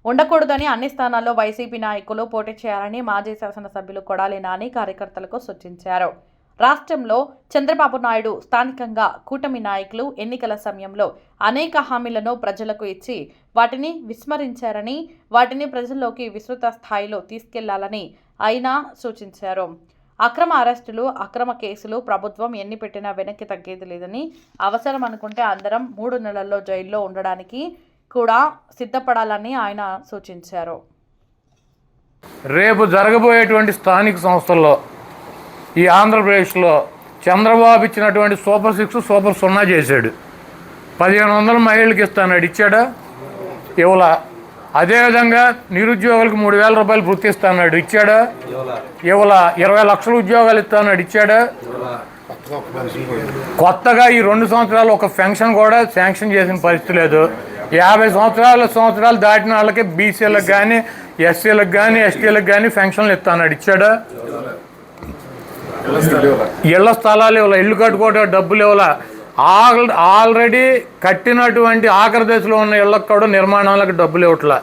ఉండకూడదని అన్ని స్థానాల్లో వైసీపీ నాయకులు పోటీ చేయాలని మాజీ శాసనసభ్యులు కొడాలి నాని కార్యకర్తలకు సూచించారు. రాష్ట్రంలో చంద్రబాబు నాయుడు స్థానికంగా కూటమి నాయకులు ఎన్నికల సమయంలో అనేక హామీలను ప్రజలకు ఇచ్చి వాటిని విస్మరించారని, వాటిని ప్రజల్లోకి విస్తృత స్థాయిలో తీసుకెళ్లాలని ఆయన సూచించారు. అక్రమ అరెస్టులు, అక్రమ కేసులు ప్రభుత్వం ఎన్ని పెట్టినా వెనక్కి తగ్గేది లేదని, అవసరం అనుకుంటే అందరం 3 నెలల్లో జైల్లో ఉండడానికి కూడా సిద్ధపడాలని ఆయన సూచించారు. రేపు జరగబోయేటువంటి స్థానిక సంస్థల్లో ఈ ఆంధ్రప్రదేశ్లో చంద్రబాబు ఇచ్చినటువంటి సూపర్ 6, సూపర్ 0 చేశాడు. 1500 మహిళలకు ఇస్తాడు, ఇచ్చాడా? ఇవ్వలా. అదేవిధంగా నిరుద్యోగులకు 3000 రూపాయలు వృత్తి ఇస్తాడు, ఇచ్చాడా? ఇవ్వలా. 20 లక్షల ఉద్యోగాలు ఇస్తాడు, ఇచ్చాడా? కొత్తగా ఈ 2 సంవత్సరాలు ఒక పెన్షన్ కూడా శాంక్షన్ చేసిన పరిస్థితి లేదు. 50 సంవత్సరాలు దాటిన వాళ్ళకి బీసీలకు కానీ, ఎస్సీలకు కానీ, ఎస్టీలకు కానీ పెన్షన్లు ఇస్తాడు, ఇచ్చాడా? ఇళ్ల స్థలాలు ఇవ్వాల, ఇల్లు కట్టుకోవడం డబ్బులు ఇవ్వాల. ఆల్రెడీ కట్టినటువంటి ఆఖరి దశలో ఉన్న ఇళ్లకు కూడా నిర్మాణాలకు డబ్బులు ఇవ్వట్లా.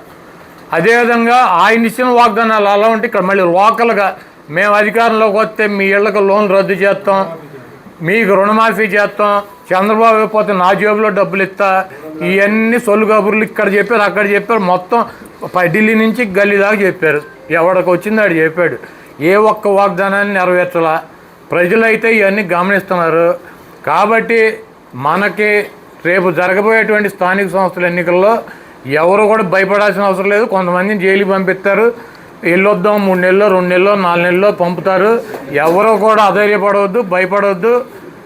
అదేవిధంగా ఆయన ఇచ్చిన వాగ్దానాలు అలా ఉంటే ఇక్కడ మళ్ళీ లోకల్గా మేము అధికారంలోకి వస్తే మీ ఇళ్లకు లోన్ రద్దు చేస్తాం, మీకు రుణమాఫీ చేస్తాం, చంద్రబాబు అయిపోతే నా జేబులో డబ్బులు ఇస్తా, ఇవన్నీ సొల్లు కబుర్లు ఇక్కడ చెప్పారు, అక్కడ చెప్పారు. మొత్తం ఢిల్లీ నుంచి గల్లీ దాకా చెప్పారు. ఎవడికి వచ్చింది ఆడు చెప్పాడు. ఏ ఒక్క వాగ్దానాన్ని నెరవేర్చాల. ప్రజలైతే ఇవన్నీ గమనిస్తున్నారు. కాబట్టి మనకి రేపు జరగబోయేటువంటి స్థానిక సంస్థల ఎన్నికల్లో ఎవరు కూడా భయపడాల్సిన అవసరం లేదు. కొంతమందిని జైలుకి పంపిస్తారు, వెళ్ళొద్దాం 3 నెలల్లో, 2 నెలల్లో, 4 నెలల్లో పంపుతారు. ఎవరు కూడా అధైర్యపడవద్దు,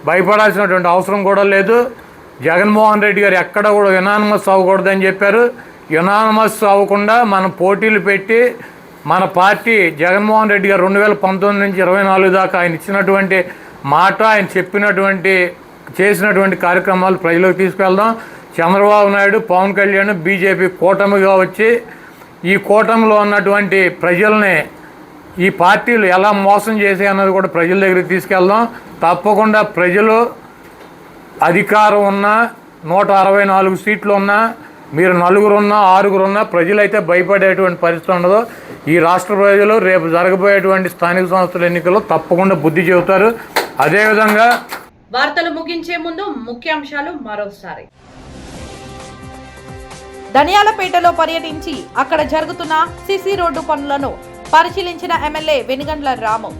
భయపడాల్సినటువంటి అవసరం కూడా లేదు. జగన్మోహన్ రెడ్డి గారు ఎక్కడ కూడా యునానిమస్ అవ్వకూడదని చెప్పారు. యునానిమస్ అవ్వకుండా మనం పోటీలు పెట్టి మన పార్టీ జగన్మోహన్ రెడ్డి గారు 2019 నుంచి 24 దాకా ఆయన ఇచ్చినటువంటి మాట, ఆయన చెప్పినటువంటి చేసినటువంటి కార్యక్రమాలు ప్రజలకు తీసుకెళ్దాం. చంద్రబాబు నాయుడు, పవన్ కళ్యాణ్, బీజేపీ కూటమిగా వచ్చి ఈ కూటమిలో ఉన్నటువంటి ప్రజల్ని ఈ పార్టీలు ఎలా మోసం చేసే అన్నది కూడా ప్రజల దగ్గరికి తీసుకెళ్దాం. తప్పకుండా ప్రజలు అధికారం ఉన్నా, 164 సీట్లు ఉన్నా, మీరు 4 ఉన్నా, 6 ఉన్నా, ప్రజలైతే భయపడేటువంటి పరిస్థితి ఉండదు. ఈ రాష్ట్ర ప్రజలు రేపు జరగబోయేటువంటి స్థానిక సంస్థల ఎన్నికల్లో తప్పకుండా బుద్ధి చెబుతారు. అదేవిధంగా వార్తలు ముగించే ముందు ముఖ్యాంశాలు మరోసారి. ధనియాలపేటలో పర్యటించి అక్కడ జరుగుతున్న సిసి రోడ్డు పనులను పరిశీలించిన MLA Venigandla Ramu.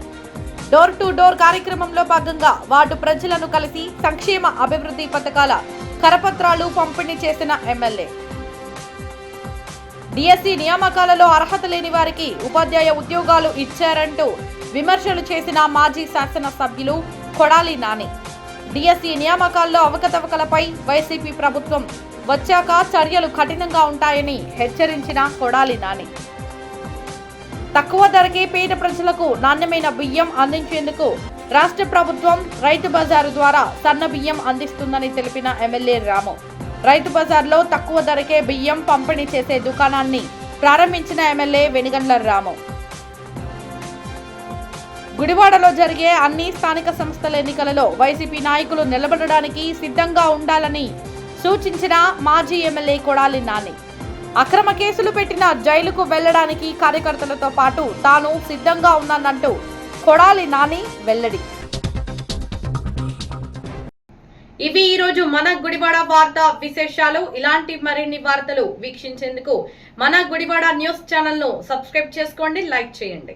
Door to door కార్యక్రమంలో భాగంగా వార్డు ప్రజలను కలిసి సంక్షేమ అభివృద్ధి పథకాల కరపత్రాలు పంపిణీ చేసిన ఎమ్మెల్యే. డిఎస్సి నియామకాలలో అర్హత లేని వారికి ఉపాధ్యాయ ఉద్యోగాలు ఇచ్చారంటూ విమర్శలు చేసిన మాజీ శాసనసభ్యులు కొడాలి నాని. డిఎస్సి నియామకాల్లో అవకతవకలపై వైసీపీ ప్రభుత్వం వచ్చాక చర్యలు కఠినంగా ఉంటాయని హెచ్చరించిన కొడాలి నాని. తక్కువ ధరకే పేద ప్రజలకు నాణ్యమైన బియ్యం అందించేందుకు రాష్ట్ర ప్రభుత్వం రైతు బజారు ద్వారా సన్న బియ్యం అందిస్తుందని తెలిపిన ఎమ్మెల్యే రాము. రైతు బజార్లో తక్కువ ధరకే బియ్యం పంపిణీ చేసే దుకాణాన్ని ప్రారంభించిన ఎమ్మెల్యే వెనుగండ్ల రాము. గుడివాడలో జరిగే అన్ని స్థానిక సంస్థల ఎన్నికలలో వైసీపీ నాయకులు నిలబడడానికి సిద్ధంగా ఉండాలని సూచించిన మాజీ ఎమ్మెల్యే కొడాలి నాని. అక్రమ కేసులు పెట్టిన జైలుకు వెళ్లడానికి కార్యకర్తలతో పాటు తాను సిద్ధంగా ఉన్నానంటూ కొడాలి నాని వెల్లడి. ఇవి ఈ రోజు మన గుడివాడ వార్త విశేషాలు. ఇలాంటి మరిన్ని వార్తలు వీక్షించేందుకు మన గుడివాడ న్యూస్ ఛానల్ ను సబ్స్క్రైబ్ చేసుకోండి, లైక్ చేయండి.